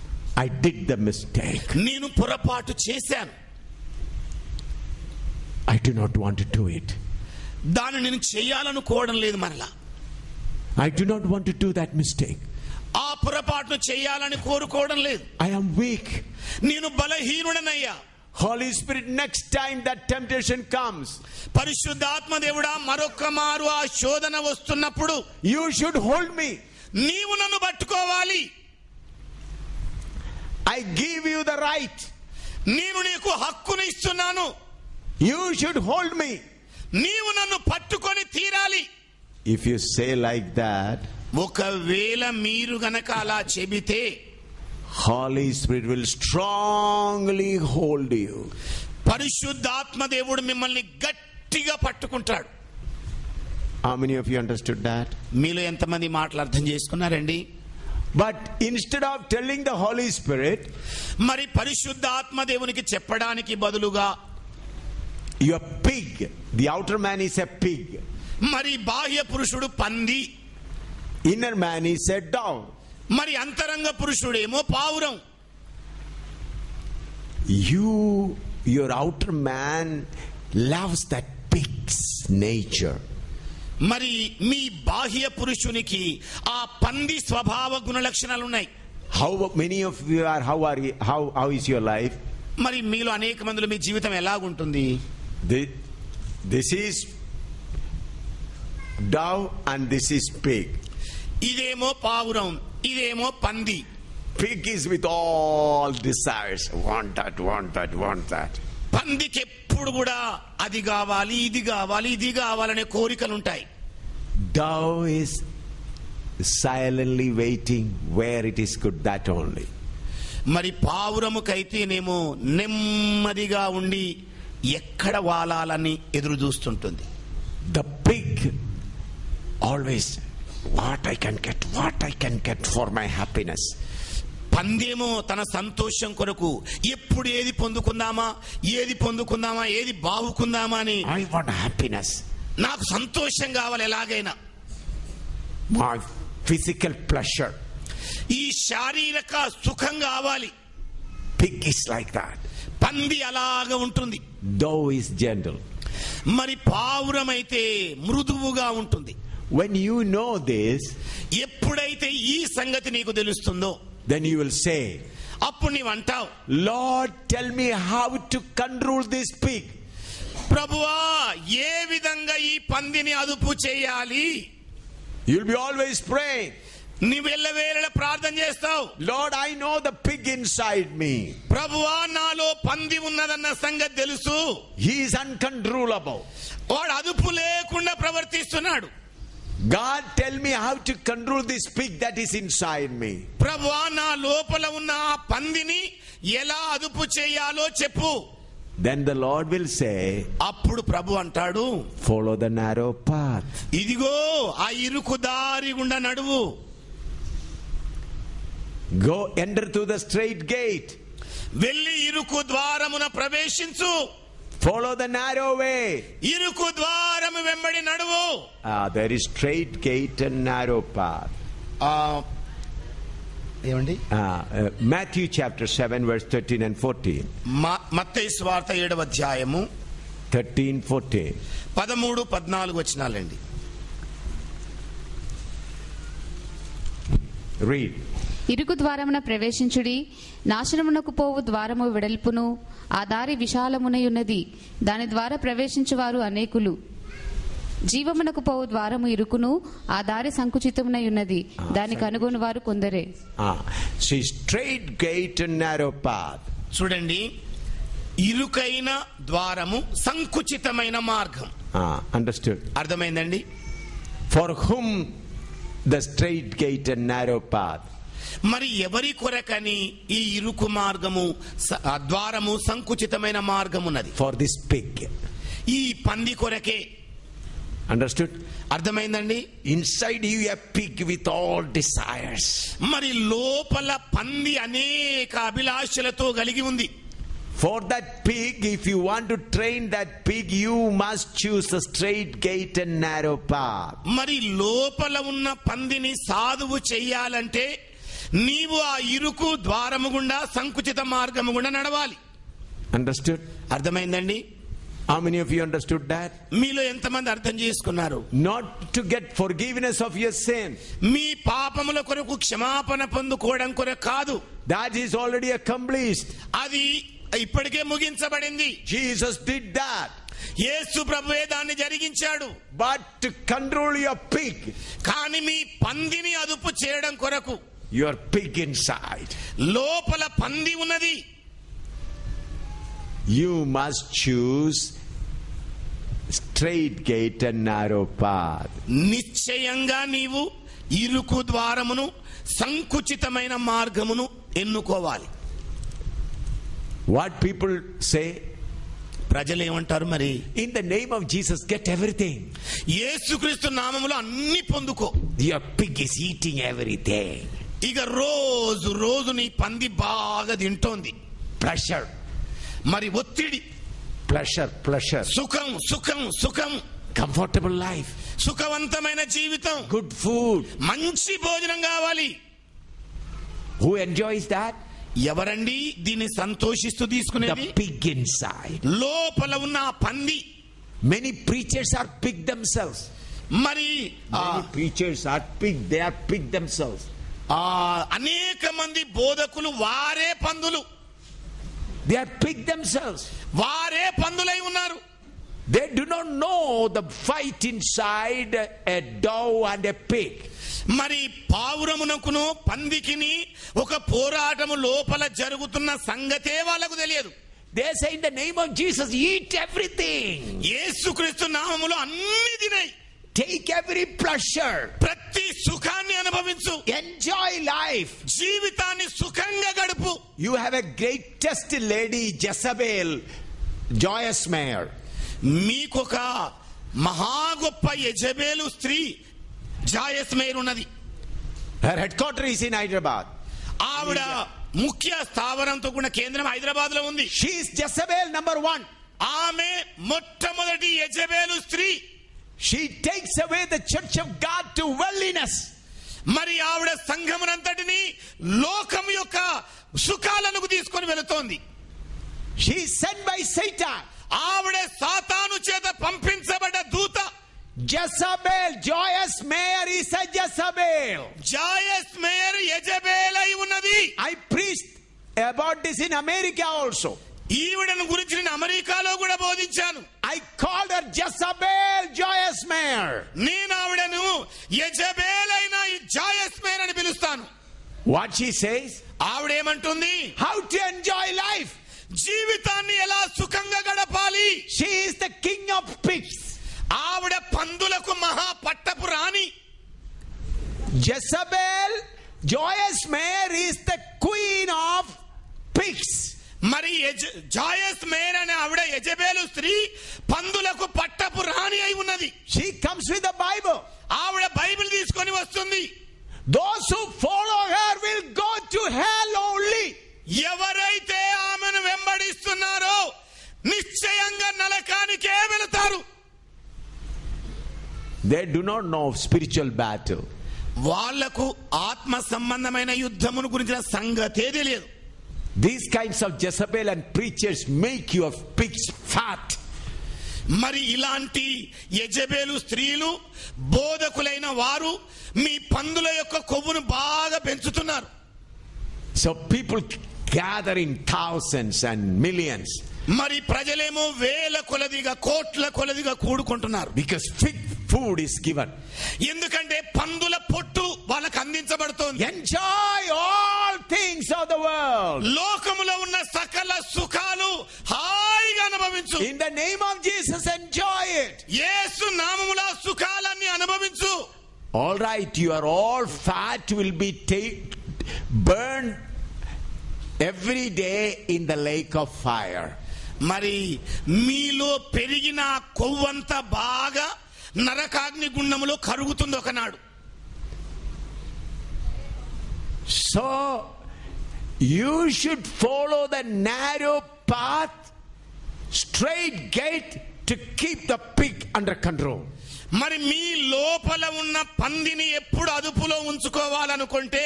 S1: I did the mistake.
S2: నేను పొరపాటు చేశాను.
S1: I do not want to do it.
S2: దాన్ని నేను చేయాలనుకోవడం లేదు. మరలా
S1: I do not want to do that mistake.
S2: ఆ పొరపాటును చేయాలని కోరుకోవడం లేదు.
S1: I am weak.
S2: నేను బలహీనుడనయ్యా.
S1: Holy Spirit, next time that temptation comes,
S2: పరిశుద్ధాత్మ దేవుడా, మరొక మారు ఆ శోధన వస్తున్నప్పుడు
S1: you should hold me.
S2: నీవు నన్ను పట్టుకోవాలి.
S1: I give you the right.
S2: నేను నీకు హక్కును ఇస్తున్నాను.
S1: You should hold me.
S2: నీవు నన్ను పట్టుకొని తీరాలి.
S1: If you say like that,
S2: ఒకవేళ మీరు గనక అలా చెబితే
S1: Holy Spirit will strongly hold you.
S2: పరిశుద్ధాత్మ దేవుడు మిమ్మల్ని గట్టిగా పట్టుకుంటాడు.
S1: How many of you understood that?
S2: మీలో ఎంతమంది మాటలు అర్థం చేసుకున్నారండి?
S1: But instead of telling the Holy Spirit,
S2: మరి పరిశుద్ధాత్మ దేవునికి చెప్పడానికి బదులుగా
S1: you are pig, the outer man is a pig,
S2: మరి బాహ్య పురుషుడు పంది,
S1: inner man is a dog,
S2: మరి అంతరంగ పురుషుడేమో పావురం.
S1: your outer man loves that pig's nature.
S2: మరి మీ బాహ్య పురుషునికి ఆ పంది స్వభావ గుణ లక్షణాలు ఉన్నాయి.
S1: How many of you are? How is your life?
S2: మరి మీలో అనేక మందిలో మీ జీవితం ఎలాగుంటుంది?
S1: This is dove and this is pig.
S2: ఇదేమో పావురం, ఇదేమో పంది.
S1: Pig is with all desires. Want that, want that, want that.
S2: పందికి ఎప్పుడు కూడా అది కావాలి, ఇది కావాలి, ఇది కావాలనే కోరికలు ఉంటాయి.
S1: Dove is silently waiting where it is good, that only.
S2: మరి పావురముకైతేనేమో నెమ్మదిగా ఉండి ఎక్కడ వాలాలని ఎదురు చూస్తుంటుంది.
S1: The pig always, what I can get for my happiness.
S2: పందేమో తన సంతోషం కొరకు ఎప్పుడు ఏది పొందుకుందామా, ఏది బాగుకుందామా అని,
S1: I want happiness.
S2: నాకు సంతోషం కావాలి ఎలాగైనా,
S1: My physical pleasure.
S2: ఈ శారీరక సుఖం కావాలి.
S1: Pig is like that.
S2: పంది అలాగా ఉంటుంది.
S1: Dove is gentle.
S2: మరి పావురం అయితే మృదువుగా ఉంటుంది.
S1: When you know this,
S2: ఎప్పుడైతే ఈ సంగతి నీకు తెలుస్తుందో,
S1: then you will say,
S2: అప్పుడు నీవు అంటావు,
S1: Lord, tell me how to control this pig.
S2: ప్రభువా, ఏ విధంగా ఈ పందిని అదుపు చేయాలి?
S1: You'll be always praying.
S2: నీవు ఎల్లవేళలా ప్రార్థన చేస్తావు.
S1: Lord, I know the pig inside me.
S2: ప్రభువా, నాలో పంది ఉన్నదన్న సంగతి తెలుసు.
S1: He is uncontrollable.
S2: వాడు అదుపు లేకుండా ప్రవర్తిస్తున్నాడు.
S1: God, tell me how to control this pig that is inside me.
S2: ప్రభువా నా లోపల ఉన్న ఆ పందిని ఎలా అదుపు చేయాలో చెప్పు.
S1: Then the Lord will say,
S2: అప్పుడు ప్రభు అంటాడు,
S1: follow the narrow path.
S2: ఇదిగో ఆ ఇరుకు దారి గుండా నడువు.
S1: Go enter through the straight gate.
S2: వెళ్ళి ఇరుకు ద్వారమున ప్రవేశించు.
S1: Follow the narrow way.
S2: ఇరుకు ద్వారము వెంబడి నడువు.
S1: There is straight gate and narrow path.
S2: ఏమండి?
S1: Matthew chapter 7 verse 13 and 14.
S2: మత్తయి సువార్త 7వ అధ్యాయము
S1: 13, 14.
S2: 13, 14 వచనాలండి.
S1: Read.
S3: ఇరుకు ద్వారమున ప్రవేశించుడి, నాశనమునకు పోవు ద్వారము వెడల్పును, ఆ దారి విశాలమునయున్నది, దాని ద్వారా ప్రవేశించువారు అనేకులు. జీవమునకు పోవు ద్వారము ఇరుకును, ఆ దారి సంకుచితమునయున్నది, దాన్ని కనుగొని వారు కొందరే.
S1: See, straight gate and narrow path.
S2: చూడండి, ఇరుకైన ద్వారము సంకుచితమైన మార్గం.
S1: Understood?
S2: అర్థమైందండి?
S1: For whom the straight gate and narrow path?
S2: మరి ఎవరి కొరకని ఈ ఇరుకు మార్గము ద్వారము సంకుచితమైన మార్గమున్నది?
S1: For this pig.
S2: ఈ పంది కొరకే.
S1: Understood?
S2: అర్థమైందండి?
S1: Inside you a pig with all desires.
S2: మరి లోపల పంది అనేక అభిలాషలతో కలిగి ఉంది.
S1: For that pig, if you want to train that pig, you must choose a straight gate and narrow path.
S2: మరి లోపల ఉన్న పందిని సాధువు చెయ్యాలంటే నీవు ఆ ఇరుకు ద్వారము గుండా సంకుచిత మార్గము గుండా నడవాలి.
S1: Understood?
S2: అర్థమైందండి?
S1: How many of you understood that?
S2: మీలో ఎంతమంది అర్థం చేసుకున్నారు?
S1: Not to get forgiveness of your sin.
S2: మీ పాపముల కొరకు క్షమాపణ పొందుకోవడం కొరకు కాదు.
S1: That is already accomplished.
S2: అది ఇప్పటికే ముగించబడింది.
S1: Jesus did that.
S2: యేసు ప్రభువే దాన్ని జరిగించాడు.
S1: But to control your pig,
S2: కానీ మీ పందిని అదుపు చేయడం కొరకు,
S1: your pig inside,
S2: లోపల పంది ఉన్నది,
S1: you must choose straight gate and narrow path.
S2: నిశ్చయంగా నీవు ఇరుకు ద్వారమును సంకుచితమైన మార్గమును ఎన్నుకోవాలి.
S1: What people say?
S2: ప్రజలు ఏమంటారు మరి?
S1: In the name of Jesus, get everything.
S2: యేసుక్రీస్తు నామములో అన్ని పొందుకో.
S1: Your pig is eating everything.
S2: ఇక రోజు రోజు నీ పంది బాగా తింటోంది.
S1: Pleasure.
S2: మరి ఒత్తిడి.
S1: Pleasure, pleasure.
S2: సుఖం, సుఖం, సుఖం.
S1: Comfortable life.
S2: సుఖవంతమైన జీవితం.
S1: Good food.
S2: మంచి భోజనం కావాలి.
S1: Who enjoys that?
S2: ఎవరండి దీన్ని సంతోషిస్తూ తీసుకునేది?
S1: The pig inside.
S2: లోపల ఉన్న ఆ పంది.
S1: Many preachers are pig themselves.
S2: మరి
S1: Many preachers are pig. They are pig themselves.
S2: అనేక మంది బోధకులు వారే పందులు.
S1: They are pig themselves.
S2: వారే పందులై ఉన్నారు.
S1: They do not know the fight inside a dove and a pig.
S2: మరి పావురమునకును పందికిని ఒక పోరాటము లోపల జరుగుతున్న సంగతే వాళ్ళకు తెలియదు.
S1: They say in the name of Jesus, eat everything.
S2: యేసుక్రీస్తు నామములో అన్ని తినై.
S1: Take every pleasure.
S2: ప్రతి సుఖాన్ని అనుభవించు.
S1: Enjoy life.
S2: జీవితాన్ని సుఖంగా గడుపు.
S1: You have a greatest lady, Jezebel, Joyce Meyer.
S2: మీకొక మహా గొప్ప యెజబెలు స్త్రీ జాయస్ మేయర్ ఉన్నది.
S1: Her headquarters is in Hyderabad.
S2: ఆవిడ ముఖ్య స్థావరంతో కూడిన కేంద్రం హైదరాబాద్ లో ఉంది.
S1: She is Jezebel number 1.
S2: ఆమె మొట్టమొదటి యెజబెలు స్త్రీ.
S1: She takes away the church of God to worldliness.
S2: మరి ఆవిడ సంఘమునంతటిని లోకం యొక్క సుఖాలను తీసుకొని వెళుతోంది.
S1: She is sent by Satan.
S2: ఆవిడ సాతాను చేత పంపించబడ్డ దూత.
S1: Jezebel, Joyce Meyer is a Jezebel.
S2: Joyce mayor Jezebel అయి ఉన్నది.
S1: I preached about this in America also.
S2: ఈవిడను గురించి నేను అమెరికాలో కూడా బోధించాను.
S1: I called her Jezebel, Joyce Meyer.
S2: నేను ఆవిడను యెజబెల్ అయిన జాయస్ మేయర్ అని పిలుస్తాను.
S1: What she says?
S2: ఆవిడేమంటుంది?
S1: How to enjoy life.
S2: జీవితాన్ని ఎలా సుఖంగా గడపాలి.
S1: She is the king of pigs.
S2: ఆవిడ పందులకు మహా పట్టపు రాణి.
S1: Jezebel, Joyous Mayer, is the queen of pigs.
S2: మరి జాయస్ మేర్ అనే ఆవిడ యెజబెలు స్త్రీ పందులకు పట్టపు రాణి అయి ఉన్నది.
S1: She comes with the Bible.
S2: ఆవిడ బైబిల్ తీసుకొని వస్తుంది.
S1: Those who follow her will go to hell only.
S2: ఎవరైతే ఆమెను వెంబడిస్తున్నారో నిశ్చయంగా నరకానికే వెళతారు.
S1: They do not know spiritual battle.
S2: వాళ్లకు ఆత్మ సంబంధమైన యుద్ధమును గురించిన సంగతే తెలియదు.
S1: These kinds of Jezebel and preachers make your pigs fat.
S2: మరి ఇలాంటి యెజబెలు స్త్రీలు బోధకులైన వారు మీ పందుల యొక్క కొవ్వును బాగా పెంచుతున్నారు.
S1: So people gather in thousands and millions.
S2: మరి ప్రజలేమో వేల కొలదిగా కోట్ల కొలదిగా కూడుకుంటున్నారు.
S1: Because pig food is given.
S2: ఎందుకంటే పందుల పొట్టు వాళ్ళకు అందించబడుతోంది.
S1: Enjoy all things of the world.
S2: లోకములో ఉన్న సకల సుఖాలు హాయిగా అనుభవించు.
S1: In the name of Jesus, enjoy it.
S2: యేసు నామములో సుఖాలన్నీ అనుభవించు.
S1: All right, you are all fat will be burned every day in the lake of fire.
S2: మరి మీలో పెరిగిన కొవ్వంతా బాగా నరకాగ్ని గుండములో కరుగుతుంది ఒకనాడు.
S1: So you should follow the narrow path, straight gate, to keep the pig under control.
S2: మరి మీ లోపల ఉన్న పందిని ఎప్పుడు అదుపులో ఉంచుకోవాలనుకుంటే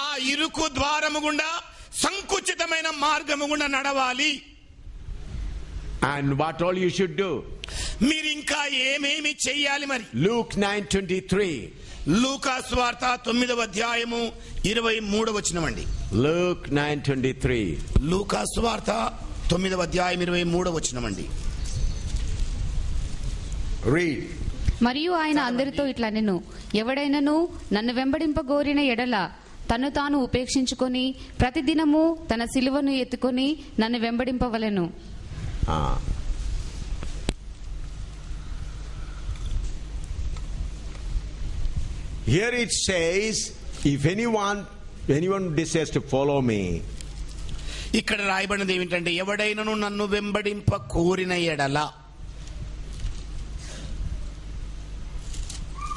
S2: ఆ ఇరుకు ద్వారము గుండా సంకుచితమైన మార్గము గుండా నడవాలి.
S1: And what all you should do?
S2: మీరు ఇంకా ఏమేమి చెయ్యాలి మరి?
S1: Luke 9:23.
S2: లూకా సువార్త 9వ అధ్యాయము 23వ వచనం అండి.
S1: Luke 9:23.
S2: లూకా సువార్త 9వ అధ్యాయం 23వ వచనం అండి.
S1: Read.
S3: మరియు ఆయన అందరితో ఇట్లా నేను ఎవడైనను నన్ను వెంబడింపగోరిన ఎడల తను తాను ఉపేక్షించుకొని ప్రతిదినము తన సిలువను ఎత్తుకొని నన్ను వెంబడింపవలెను.
S1: Here it says, if anyone desires to follow me,
S2: ఇక్కడ రాయబడినది ఏమిటంటే ఎవడైనను నన్ను వెంబడింప కోరిన ఎడల,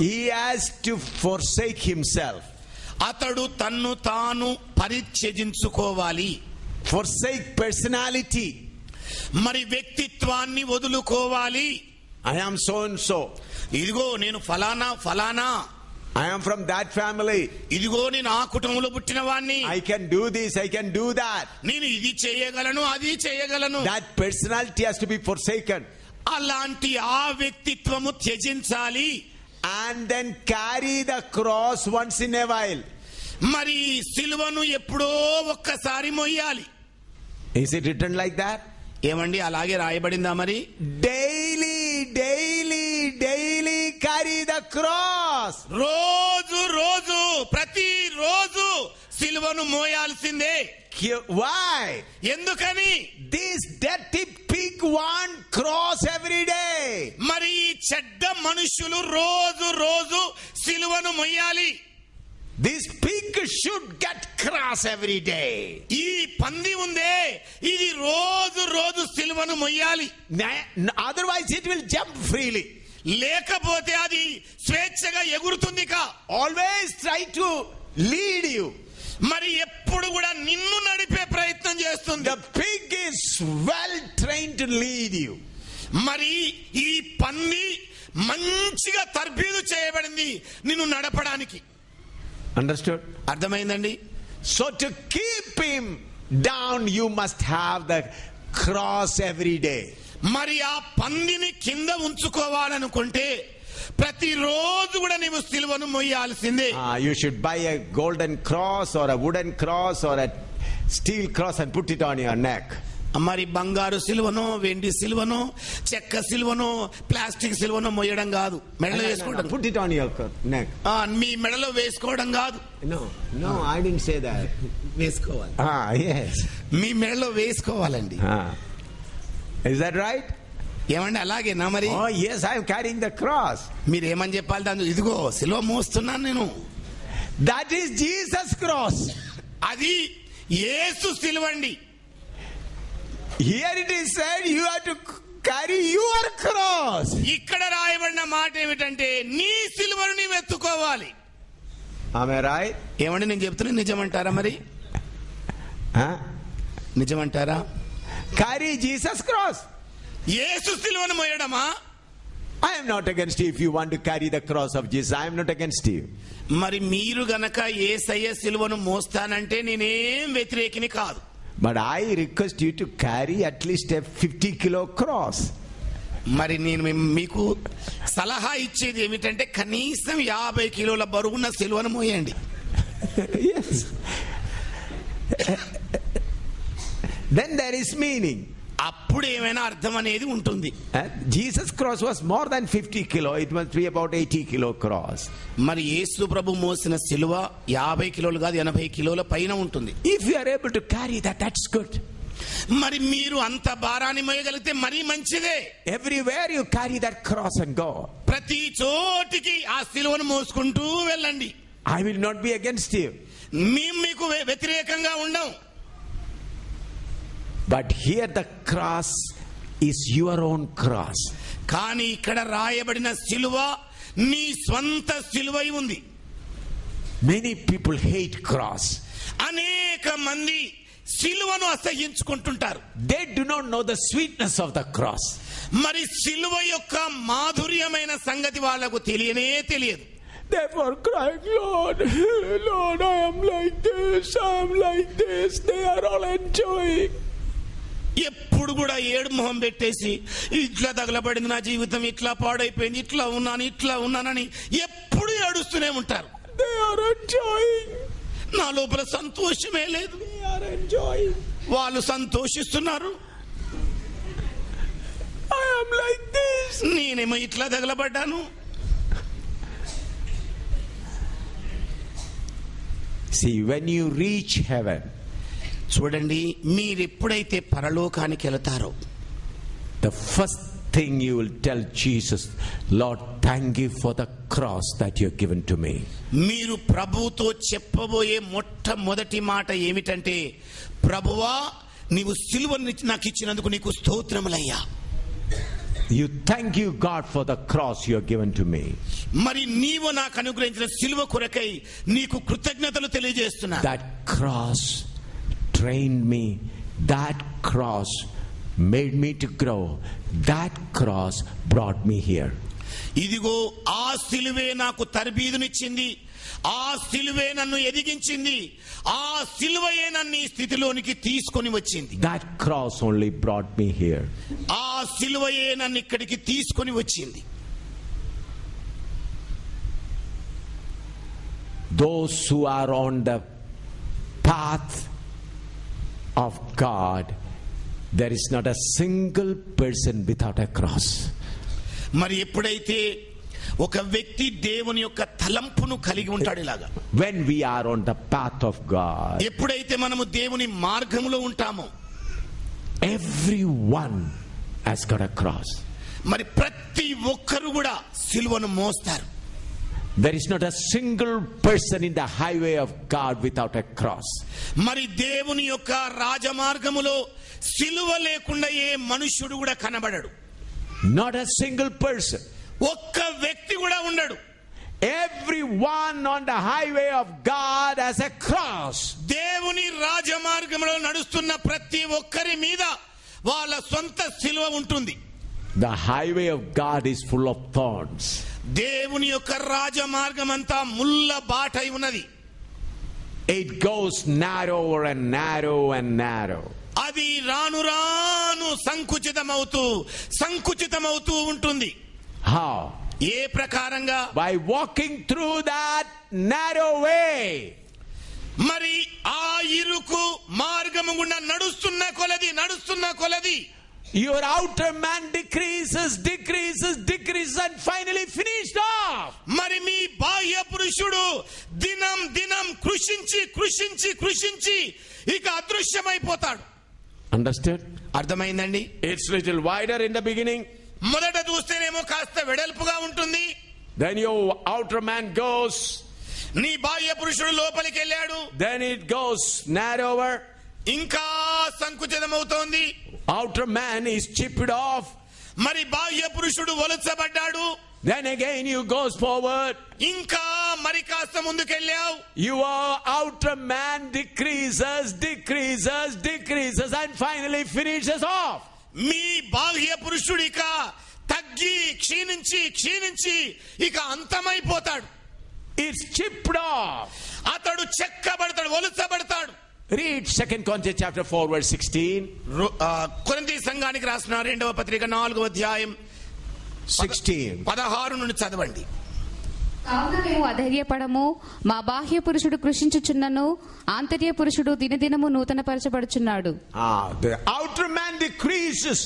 S1: he has to forsake himself.
S2: అతడు తన్ను తాను పరిత్యజించుకోవాలి.
S1: Forsake personality.
S2: మరి వ్యక్తిత్వాన్ని వదులుకోవాలి.
S1: I am so and so.
S2: ఇదిగో నేను ఫలానా ఫలానా,
S1: I am from that family.
S2: ఇదిగో నేను ఆ కుటుంబంలో పుట్టిన వాణ్ణి,
S1: I can do this, I can do that.
S2: నేను ఇది చేయగలను అది చేయగలను.
S1: That personality has to be forsaken.
S2: అలాంటి ఆ వ్యక్తిత్వము త్యజించాలి.
S1: And then carry the cross once in a while.
S2: మరి సిలువను ఎప్పుడో ఒక్కసారి మొయ్యాలి.
S1: Is it written like that?
S2: ఏమండి అలాగే రాయబడిందా మరి?
S1: Daily carry the cross.
S2: రోజు రోజు ప్రతి రోజు సిలువను మోయాల్సిందే.
S1: Why?
S2: ఎందుకని?
S1: This dirty pig want cross every day.
S2: మరి చెడ్డ మనుషులు రోజు రోజు సిలువను మొయ్యాలి.
S1: This pig should get cross every day.
S2: ఈ పంది ఉందే ఇది రోజు రోజు సిలువను మొయ్యాలి.
S1: Otherwise it will jump freely.
S2: లేకపోతే అది స్వేచ్ఛగా ఎగురుతుంది.
S1: Always try to lead you.
S2: మరి ఎప్పుడు కూడా నిన్ను నడిపే ప్రయత్నం చేస్తుంది.
S1: The pig is well trained to lead you.
S2: మరి ఈ పంది మంచిగా తర్బీదు చేయబడింది నిన్ను నడపడానికి.
S1: Understood?
S2: అర్థమైందండి?
S1: So to keep him down you must have the cross every day.
S2: మరి ఆ పందిని కింద ఉంచుకోవాలనుకుంటే ప్రతిరోజు కూడా నీవు సిలువను మొయ్యాల్సిందే.
S1: You should buy a golden cross or a wooden cross or a steel cross and put it on your neck.
S2: మరి బంగారు సిలువనో వెండి సిలువనో చెక్క సిలువనో ప్లాస్టిక్ సిలువనో మొయ్యడం కాదు, మెడలో వేసుకోవడం.
S1: Put it on your neck.
S2: మీ మెడలో వేసుకోవడం కాదు.
S1: No, I didn't say that.
S2: వేసుకోవాలి.
S1: Yes.
S2: మీ మెడలో వేసుకోవాలండి.
S1: Is that right?
S2: ఏమండి అలాగేనా మరి?
S1: Oh yes, I am carrying the cross.
S2: మీరేమని చెప్పాలి? దాని ఇదిగో సిలువ మోస్తున్నాను నేను.
S1: That is Jesus' cross.
S2: అది యేసు సిలువండి.
S1: Here it is said you have to carry your cross.
S2: ఇక్కడ రాయబడిన మాట ఏమిటంటే నీ సిలువను నీవు ఎత్తుకోవాలి.
S1: Am I right?
S2: ఏమండి నేను చెప్తున్నా నిజమంటారా? మరి
S1: Huh?
S2: నిజమంటారా?
S1: Carry Jesus' cross.
S2: యేసు సిలువను మోయడమా?
S1: I am not against you if you want to carry the cross of Jesus. I am not against you.
S2: మరి మీరు గనక యేసయ్య సిలువను మోస్తానంటే నేనేం వ్యతిరేకిని కాదు.
S1: But I request you to carry at least a 50-kilo cross.
S2: మరి నేను మీకు సలహా ఇచ్చేది ఏమిటంటే కనీసం 50 కిలోల బరువున్న సిలువను మోయండి.
S1: Yes. Then there is meaning.
S2: అప్పుడు ఏమైనా అర్థం అనేది ఉంటుంది.
S1: Jesus' cross was more than 50 kilo. It must be about 80 kilo cross.
S2: మరి యేసు ప్రభు మోసిన సిలువ 50 కిలోలు కాదు 80 కిలోల పైన ఉంటుంది.
S1: If you are able to carry that, that's good.
S2: మరి మీరు అంత భారాన్ని మోయగలిగితే మరీ మంచిదే.
S1: Everywhere you carry that cross and go.
S2: ప్రతి చోటికి ఆ సిలువను మోసుకుంటూ వెళ్ళండి.
S1: I will not be against you.
S2: మేము మీకు వ్యతిరేకంగా ఉండం.
S1: But here the cross is your own cross.
S2: కానీ ఇక్కడ రాయబడిన సిలువ నీ స్వంత సిలువై ఉంది.
S1: Many people hate cross.
S2: అనేక మంది సిలువను అసహ్యించుకుంటుంటారు.
S1: They do not know the sweetness of the cross.
S2: మరి సిలువ యొక్క మాధుర్యమైన సంగతి వాళ్ళకు తెలియనే తెలియదు.
S1: Therefore crying, Lord, Lord, I am like this, I am like this. They are all enjoying.
S2: ఎప్పుడు కూడా ఏడు మొహం పెట్టేసి ఇట్లా తగలబడింది నా జీవితం, ఇట్లా పాడైపోయింది, ఇట్లా ఉన్నానని ఎప్పుడు ఏడుస్తూనే ఉంటారు.
S1: They are enjoying.
S2: నా లోపల సంతోషమే లేదు.
S1: They are enjoying.
S2: వాళ్ళు సంతోషిస్తున్నారు.
S1: I am like this.
S2: నేనేమో ఇట్లా తగలబడ్డాను.
S1: See, when you reach heaven,
S2: చూడండి, మీరు ఎప్పుడైతే పరలోకానికి వెళతారో
S1: the first thing you will tell Jesus, Lord, thank you for the cross that you have given to me.
S2: మీరు ప్రభువుతో చెప్పబోయే మొట్టమొదటి మాట ఏమిటంటే, ప్రభువా నీవు సిలువను నాకు ఇచ్చినందుకు నీకు స్తోత్రములయ్యా.
S1: You thank you, God, for the cross you have given to me.
S2: మరి నీవు నాకు అనుగ్రహించిన సిలువ కొరకై నీకు కృతజ్ఞతలు తెలియజేస్తున్నా.
S1: That cross trained me. That cross made me to grow. That cross brought me here.
S2: ఇదిగో ఆ సిలువే నాకు తర్బీదునిచ్చింది, ఆ సిలువే నన్ను ఎదిగించింది, ఆ సిలువయే నన్ను ఈ స్థితిలోనికి తీసుకొని వచ్చింది.
S1: That cross only brought me here.
S2: ఆ సిలువయే నన్ను ఇక్కడికి తీసుకొని వచ్చింది.
S1: Those who are on the path of God, there is not a single person without a cross.
S2: మరి ఎప్పుడైతే ఒక వ్యక్తి దేవుని యొక్క తలంపును కలిగి ఉంటాడు, ఇలాగా
S1: When we are on the path of God,
S2: ఎప్పుడైతే మనము దేవుని మార్గంలో ఉంటామో
S1: everyone has got a cross.
S2: మరి ప్రతి ఒక్కరు కూడా సిలువను మోస్తారు.
S1: There is not a single person in the highway of God without a cross.
S2: మరి దేవుని యొక్క రాజమార్గములో సిలువ లేకుండా ఏ మనుష్యుడు కూడా కనబడడు.
S1: Not a single person.
S2: ఒక్క వ్యక్తి కూడా ఉండడు.
S1: Everyone on the highway of God has a cross.
S2: దేవుని రాజమార్గంలో నడుస్తున్న ప్రతి ఒక్కరి మీద వాళ్ళ సొంత సిలువ ఉంటుంది.
S1: The highway of God is full of thorns.
S2: దేవుని యొక్క రాజమార్గం అంతా ముళ్ళ బాటై ఉన్నది.
S1: It goes narrower and narrow and narrow.
S2: అది రాను రాను సంకుచితమవుతూ ఉంటుంది.
S1: How?
S2: ఏ ప్రకారంగా?
S1: By walking through that narrow way.
S2: మరి ఆ ఇరుకు మార్గము గుండా నడుస్తున్న కొలది
S1: your outer man decreases and finally finished off.
S2: మరి మీ బాహ్య పురుషుడు దినం కృషించి ఇక అదృశ్యమైపోతాడు.
S1: Understood?
S2: అర్థమైందండి?
S1: It's little wider in the beginning.
S2: మొదట చూస్తేనేమో కాస్త వెడల్పుగా ఉంటుంది.
S1: Then your outer man goes.
S2: నీ బాహ్య పురుషుడు లోపలికి వెళ్ళాడు.
S1: Then it goes narrower.
S2: ఇంకా సంకుచితమవుతోంది.
S1: Outer man is chipped off.
S2: మరి బాహ్య పురుషుడు వలుచబడ్డాడు.
S1: Then again you goes forward.
S2: ఇంకా మరి కాస్త ముందుకెళ్ళావు.
S1: Your outer man decreases and finally finishes off.
S2: మీ బాహ్య పురుషుడిక తగ్గి క్షీణించి ఇక అంతమైపోతాడు.
S1: It's chipped off.
S2: అతడు చెక్కబడతాడు, వలుచబడతాడు.
S1: Read 2 Corinthians chapter 4 verse 16.
S2: కొరింథీ సంఘానికి రాసిన 2వ పత్రిక 4వ అధ్యాయం 16 నుండి చదవండి.
S3: కావున మేము అధైర్యపడము, మా బాహ్య పురుషుడు కృషించుచున్నను, ఆంతర్య పురుషుడు దినదినము నూతనపరచబడుచున్నాడు.
S1: The outer man decreases.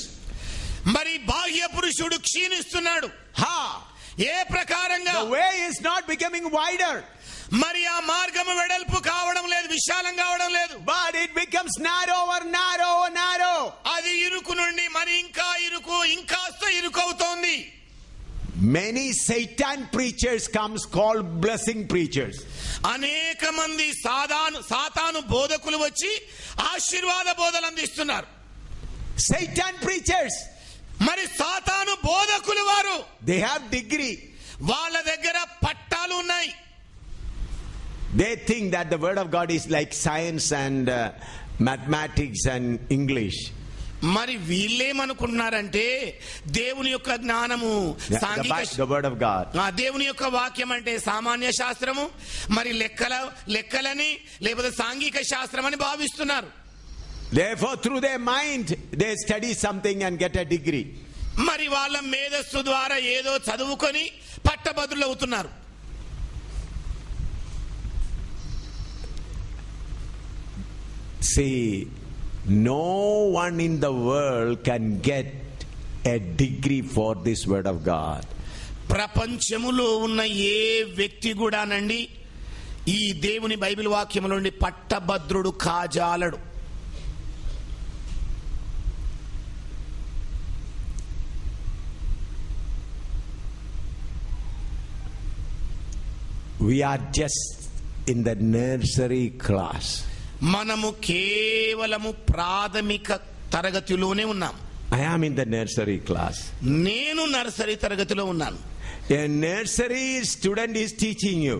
S2: మరి బాహ్య పురుషుడు క్షీణిస్తున్నాడు. ఏ ప్రకారంగా?
S1: The way is not becoming wider.
S2: మరి ఆ మార్గము వెడల్పు కావడం లేదు, విశాలం కావడం లేదు.
S1: But it becomes narrow.
S2: అది ఇరుకు నుండి మరి ఇంకా ఇరుకు, ఇంకాస్త ఇరుకు అవుతోంది.
S1: Many Satan preachers comes called blessing preachers.
S2: అనేక మంది సాతాను బోధకులు వచ్చి ఆశీర్వాద బోధలు అందిస్తున్నారు.
S1: Satan preachers.
S2: మరి సాతాను బోధకులు వారు,
S1: they have degree.
S2: వాళ్ళ దగ్గర పట్టాలు ఉన్నాయి.
S1: They think that the word of God is like science and mathematics and English.
S2: మరి వీళ్ళేమనుకుంటున్నారంటే దేవుని యొక్క జ్ఞానము
S1: the word of God.
S2: దేవుని యొక్క వాక్యం అంటే సామాన్య శాస్త్రము, మరి లెక్కలని లేకపోతే సాంఘిక శాస్త్రం అని భావిస్తున్నారు.
S1: Therefore through their mind they study something and get a degree.
S2: మరి వాళ్ళ మేధస్సు ద్వారా ఏదో చదువుకొని పట్టభద్రులు అవుతున్నారు.
S1: See, no one in the world can get a degree for this word of God.
S2: ప్రపంచములో ఉన్న ఏ వ్యక్తి కూడానండి ఈ దేవుని బైబిల్ వాక్యము నుండి పట్టభద్రుడు కాజాలడు.
S1: We are just in the nursery class.
S2: మనము కేవలము ప్రాథమిక తరగతిలోనే ఉన్నాం.
S1: I am in the nursery class.
S2: నేను నర్సరీ తరగతిలో ఉన్నాను.
S1: A nursery student is teaching you.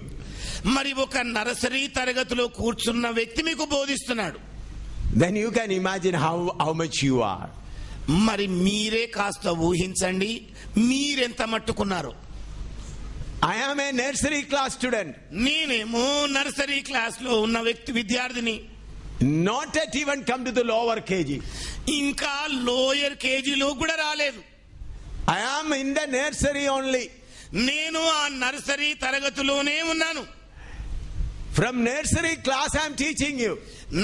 S2: మరి ఒక నర్సరీ తరగతిలో కూర్చున్న వ్యక్తి మీకు బోధిస్తున్నాడు.
S1: Then you can imagine how much you are.
S2: మరి మీరే కాస్త ఊహించండి మీరెంత మట్టుకున్నారు.
S1: I am a nursery class student.
S2: నేనేమో నర్సరీ క్లాస్ లో ఉన్న విద్యార్థిని.
S1: Not yet even come to the lower KG.
S2: ఇంకా లోయర్ కేజీలో కూడా రాలేదు.
S1: I am in the nursery only.
S2: నేను ఆ నర్సరీ తరగతిలోనే ఉన్నాను.
S1: From nursery class I am teaching you.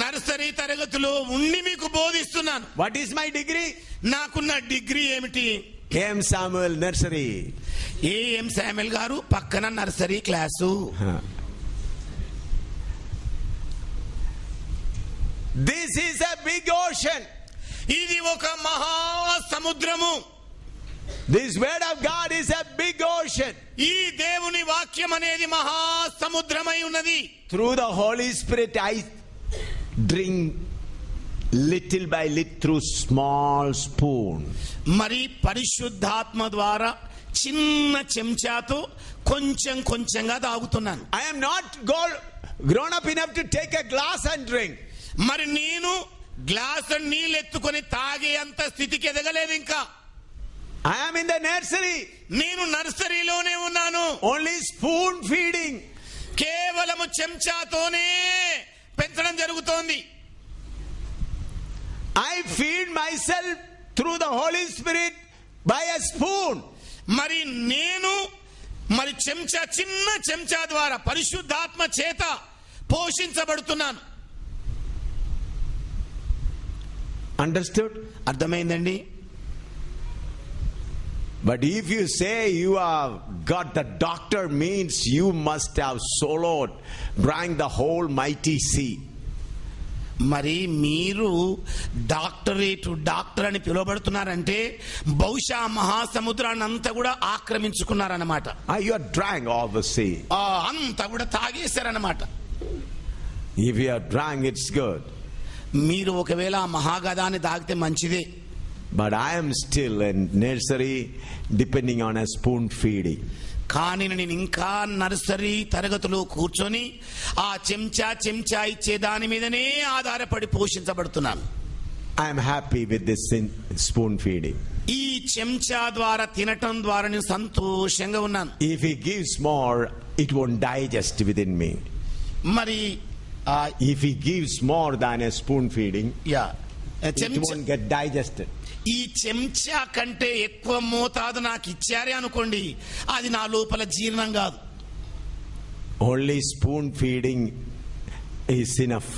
S2: Nursery తరగతిలో ఉండి మీకు బోధిస్తున్నాను.
S1: What is my degree?
S2: నాకున్న డిగ్రీ ఏమిటి?
S1: A.M. Samuel nursery.
S2: A.M. Samuel గారు పక్కన nursery class.
S1: This is a big ocean.
S2: ఇది ఒక మహా సముద్రము.
S1: This word of God is a big ocean.
S2: ఈ దేవుని వాక్యం అనేది మహా సముద్రమై ఉన్నది.
S1: Through the Holy Spirit I drink little by little through small spoon.
S2: మరి పరిశుద్ధాత్మ ద్వారా చిన్న చెంచాతో కొంచెంగా తాగుతున్నాను.
S1: I am not grown up enough to take a glass and drink.
S2: మరి నేను గ్లాసు నీళ్ళు ఎత్తుకొని తాగే అంత స్థితికి ఎదగలేదు ఇంకా.
S1: I am in the nursery.
S2: నేను నర్సరీలోనే ఉన్నాను.
S1: Only spoon feeding.
S2: కేవలము చెంచాతోనే పెంచడం జరుగుతోంది.
S1: I feed myself through the Holy Spirit by a spoon.
S2: మరి నేను చిన్న చెంచా ద్వారా పరిశుద్ధాత్మ చేత పోషించబడుతున్నాను.
S1: Understood?
S2: అర్థమైందండి?
S1: But if you say you have got the doctor, means you must have swallowed, drank the whole mighty sea.
S2: మరి మీరు డాక్టర్ అని పిలువబడుతున్నారంటే బహుశా మహాసముద్రాన్ని అంతా కూడా ఆక్రమించుకున్నారన్నమాట.
S1: You are drank all the sea.
S2: అంతా కూడా తాగేశారన్నమాట.
S1: If you are drunk, it's good.
S2: మీరు ఒకవేళ ఆ మహాగదాన్ని తాగితే మంచిదే.
S1: But I am still in nursery depending on a spoon feeding.
S2: కానీ నేను ఇంకా నర్సరీ తరగతిలో కూర్చొని ఆ చెంచా ఇచ్చే దాని మీదనే ఆధారపడి పోషించబడుతున్నాను.
S1: I am happy with this spoon feeding.
S2: ఈ చెంచా ద్వారా తినటం ద్వారా నేను సంతోషంగా ఉన్నాను.
S1: If he gives more, it won't digest within me.
S2: మరి
S1: if he gives more than a spoon feeding, it won't get digested.
S2: ఈ చెంచా కంటే ఎక్కువ మోతాదు నాకు ఇచ్చారే అనుకోండి, అది నా లోపల జీర్ణం కాదు.
S1: Only spoon feeding is enough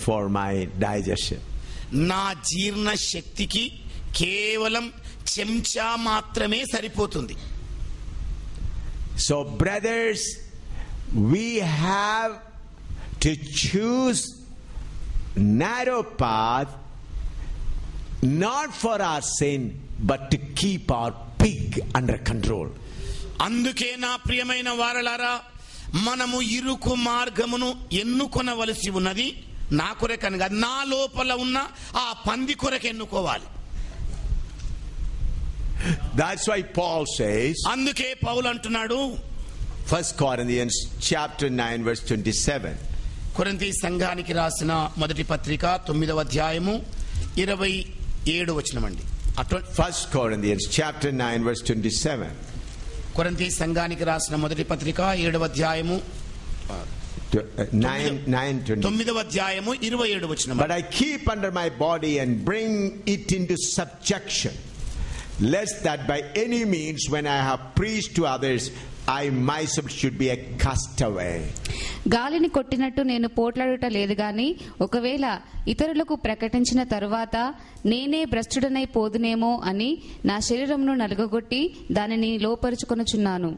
S1: for my digestion.
S2: నా జీర్ణ శక్తికి కేవలం చెంచా మాత్రమే సరిపోతుంది.
S1: So brothers, we have to choose narrow path, not for our sin, but to keep our pig under control.
S2: అందుకే నా ప్రియమైన వారలారా, మనము ఇరుకు మార్గమును ఎన్నుకొనవలసి ఉన్నది. నా కొరకని కాదు, నా లోపల ఉన్న ఆ పంది కొరకు ఎన్నుకోవాలి.
S1: That's why Paul says,
S2: అందుకే పౌలు అంటున్నాడు
S1: 1 Corinthians chapter 9 verse 27.
S2: కొరింథీ సంఘానికి రాసిన మొదటి పత్రిక 9వ అధ్యాయము 27వ వచనం అండి.
S1: 1 Corinthians chapter 9 verse 27.
S2: కొరింథీ సంఘానికి రాసిన మొదటి పత్రిక 7వ అధ్యాయము 9వ అధ్యాయము 27వ వచనం.
S1: But I keep under my body and bring it into subjection, lest that by any means when I have preached to others, I myself should be a castaway.
S3: గాలిని కొట్టినట్టు నేను పోట్లాడుట లేదు గాని, ఒకవేళ ఇతరులకు ప్రకటించిన తరువాత నేనే భ్రష్టుడనై పోదునేమో అని నా శరీరమును నలుగగొట్టి దానిని లోపరుచుకొనుచున్నాను.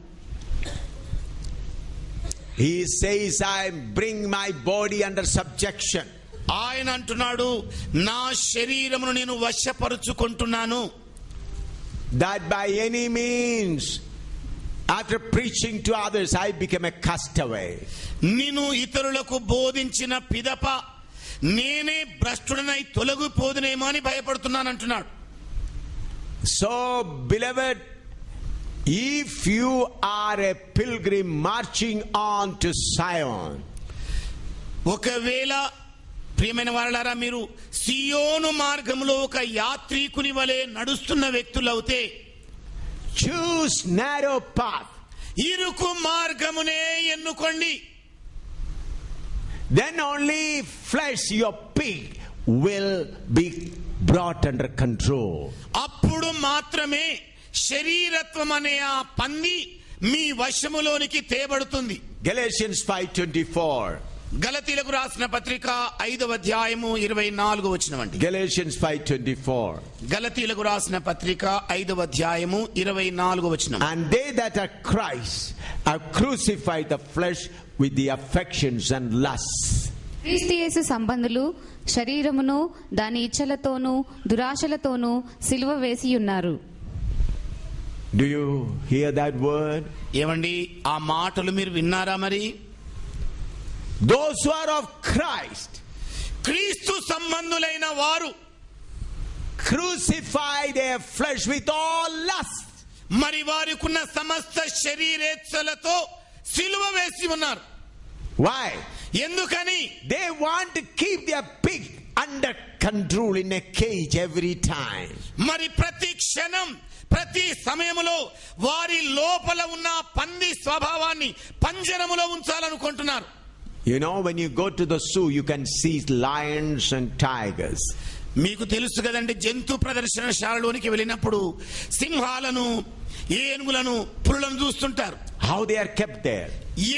S1: He says, I bring my body under subjection.
S2: ఆయన అంటున్నాడు, నా శరీరమును నేను వశపరుచుకుంటున్నాను.
S1: That by any means, after preaching to others, I became a castaway.
S2: నేను ఇతరులకు బోధించిన పిదప నేనే భ్రష్టుడనై తొలగిపోదునేమో అని భయపడుతున్నాను అంటున్నాడు.
S1: So beloved, if you are a pilgrim marching on to Zion,
S2: ఒకవేళ ప్రియమైన వారలారా, మీరు సియోను మార్గంలో ఒక యాత్రికుని వలె నడుస్తున్న వ్యక్తులవుతే,
S1: choose narrow path.
S2: ఇరుకు మార్గమునే ఎన్నుకోండి.
S1: Then only flesh, your pig, will be brought under control.
S2: అప్పుడు మాత్రమే శరీరత్వం అనే ఆ పంది మీ వశములోనికి తేబడుతుంది.
S1: Galatians 5:24.
S2: గలతీలకు రాసిన పత్రిక 5వ అధ్యాయము 24వ వచనం అండి.
S1: Galatians 5:24.
S2: గలతీలకు రాసిన పత్రిక 5వ అధ్యాయము 24వ వచనం.
S1: And they that are Christ have crucified the flesh with the affections and lusts.
S3: క్రీస్తు యేసు సంబంధులు శరీరమును దాని ఇచ్చలతోనూ దురాశలతోనూ సిలువ వేసి ఉన్నారు.
S1: Do you hear that word?
S2: ఏమండి, ఆ మాటలు మీరు విన్నారా? మరి
S1: those who are of Christ,
S2: క్రీస్తు సంబంధులైన వారు
S1: crucify their flesh with all lust.
S2: మరి వారికున్న సమస్త శరీరేచ్ఛలతో సిలువ వేసి ఉన్నారు.
S1: Why?
S2: ఎందుకని?
S1: They want to keep their pig under control in a cage every time.
S2: మరి ప్రతి క్షణం ప్రతి సమయములో వారి లోపల ఉన్న పంది స్వభావాన్ని పంజరములో ఉంచాలనుకుంటున్నారు.
S1: You know, when you go to the zoo, you can see lions and tigers.
S2: మీకు తెలుసు కదండి, జంతు ప్రదర్శనశాలలోనికి వెళ్ళినప్పుడు సింహాలను, ఏనుగులను, పులులను చూస్తుంటారు.
S1: How they are kept there?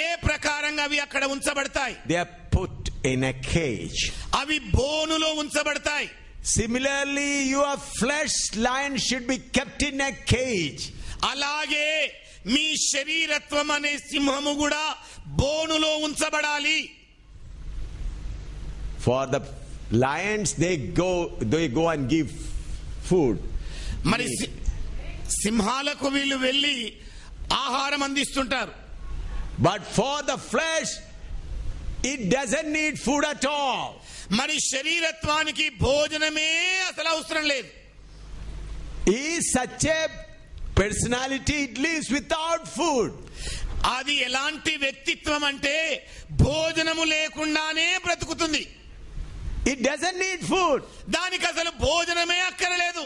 S2: ఏ ప్రకారంగా అవి అక్కడ ఉంచబడతాయి?
S1: They are put in a cage.
S2: అవి బోనులో ఉంచబడతాయి.
S1: Similarly, your flesh lion should be kept in a cage.
S2: అలాగే మీ శరీరత్వం అనే సింహము కూడా బోనులో ఉంచబడాలి.
S1: For the lions, they go and give food.
S2: మరి సింహాలకు వీళ్ళు వెళ్ళి ఆహారం అందిస్తుంటారు.
S1: But for the flesh, it doesn't need food at all.
S2: మరి శరీరత్వానికి భోజనమే అసలు అవసరం లేదు.
S1: He is such a personality, it lives without food.
S2: అది ఎలాంటి వ్యక్తిత్వం అంటే భోజనము లేకుండానే బ్రతుకుతుంది.
S1: It doesn't need food.
S2: దానికి అసలు భోజనమే అక్కర్లేదు.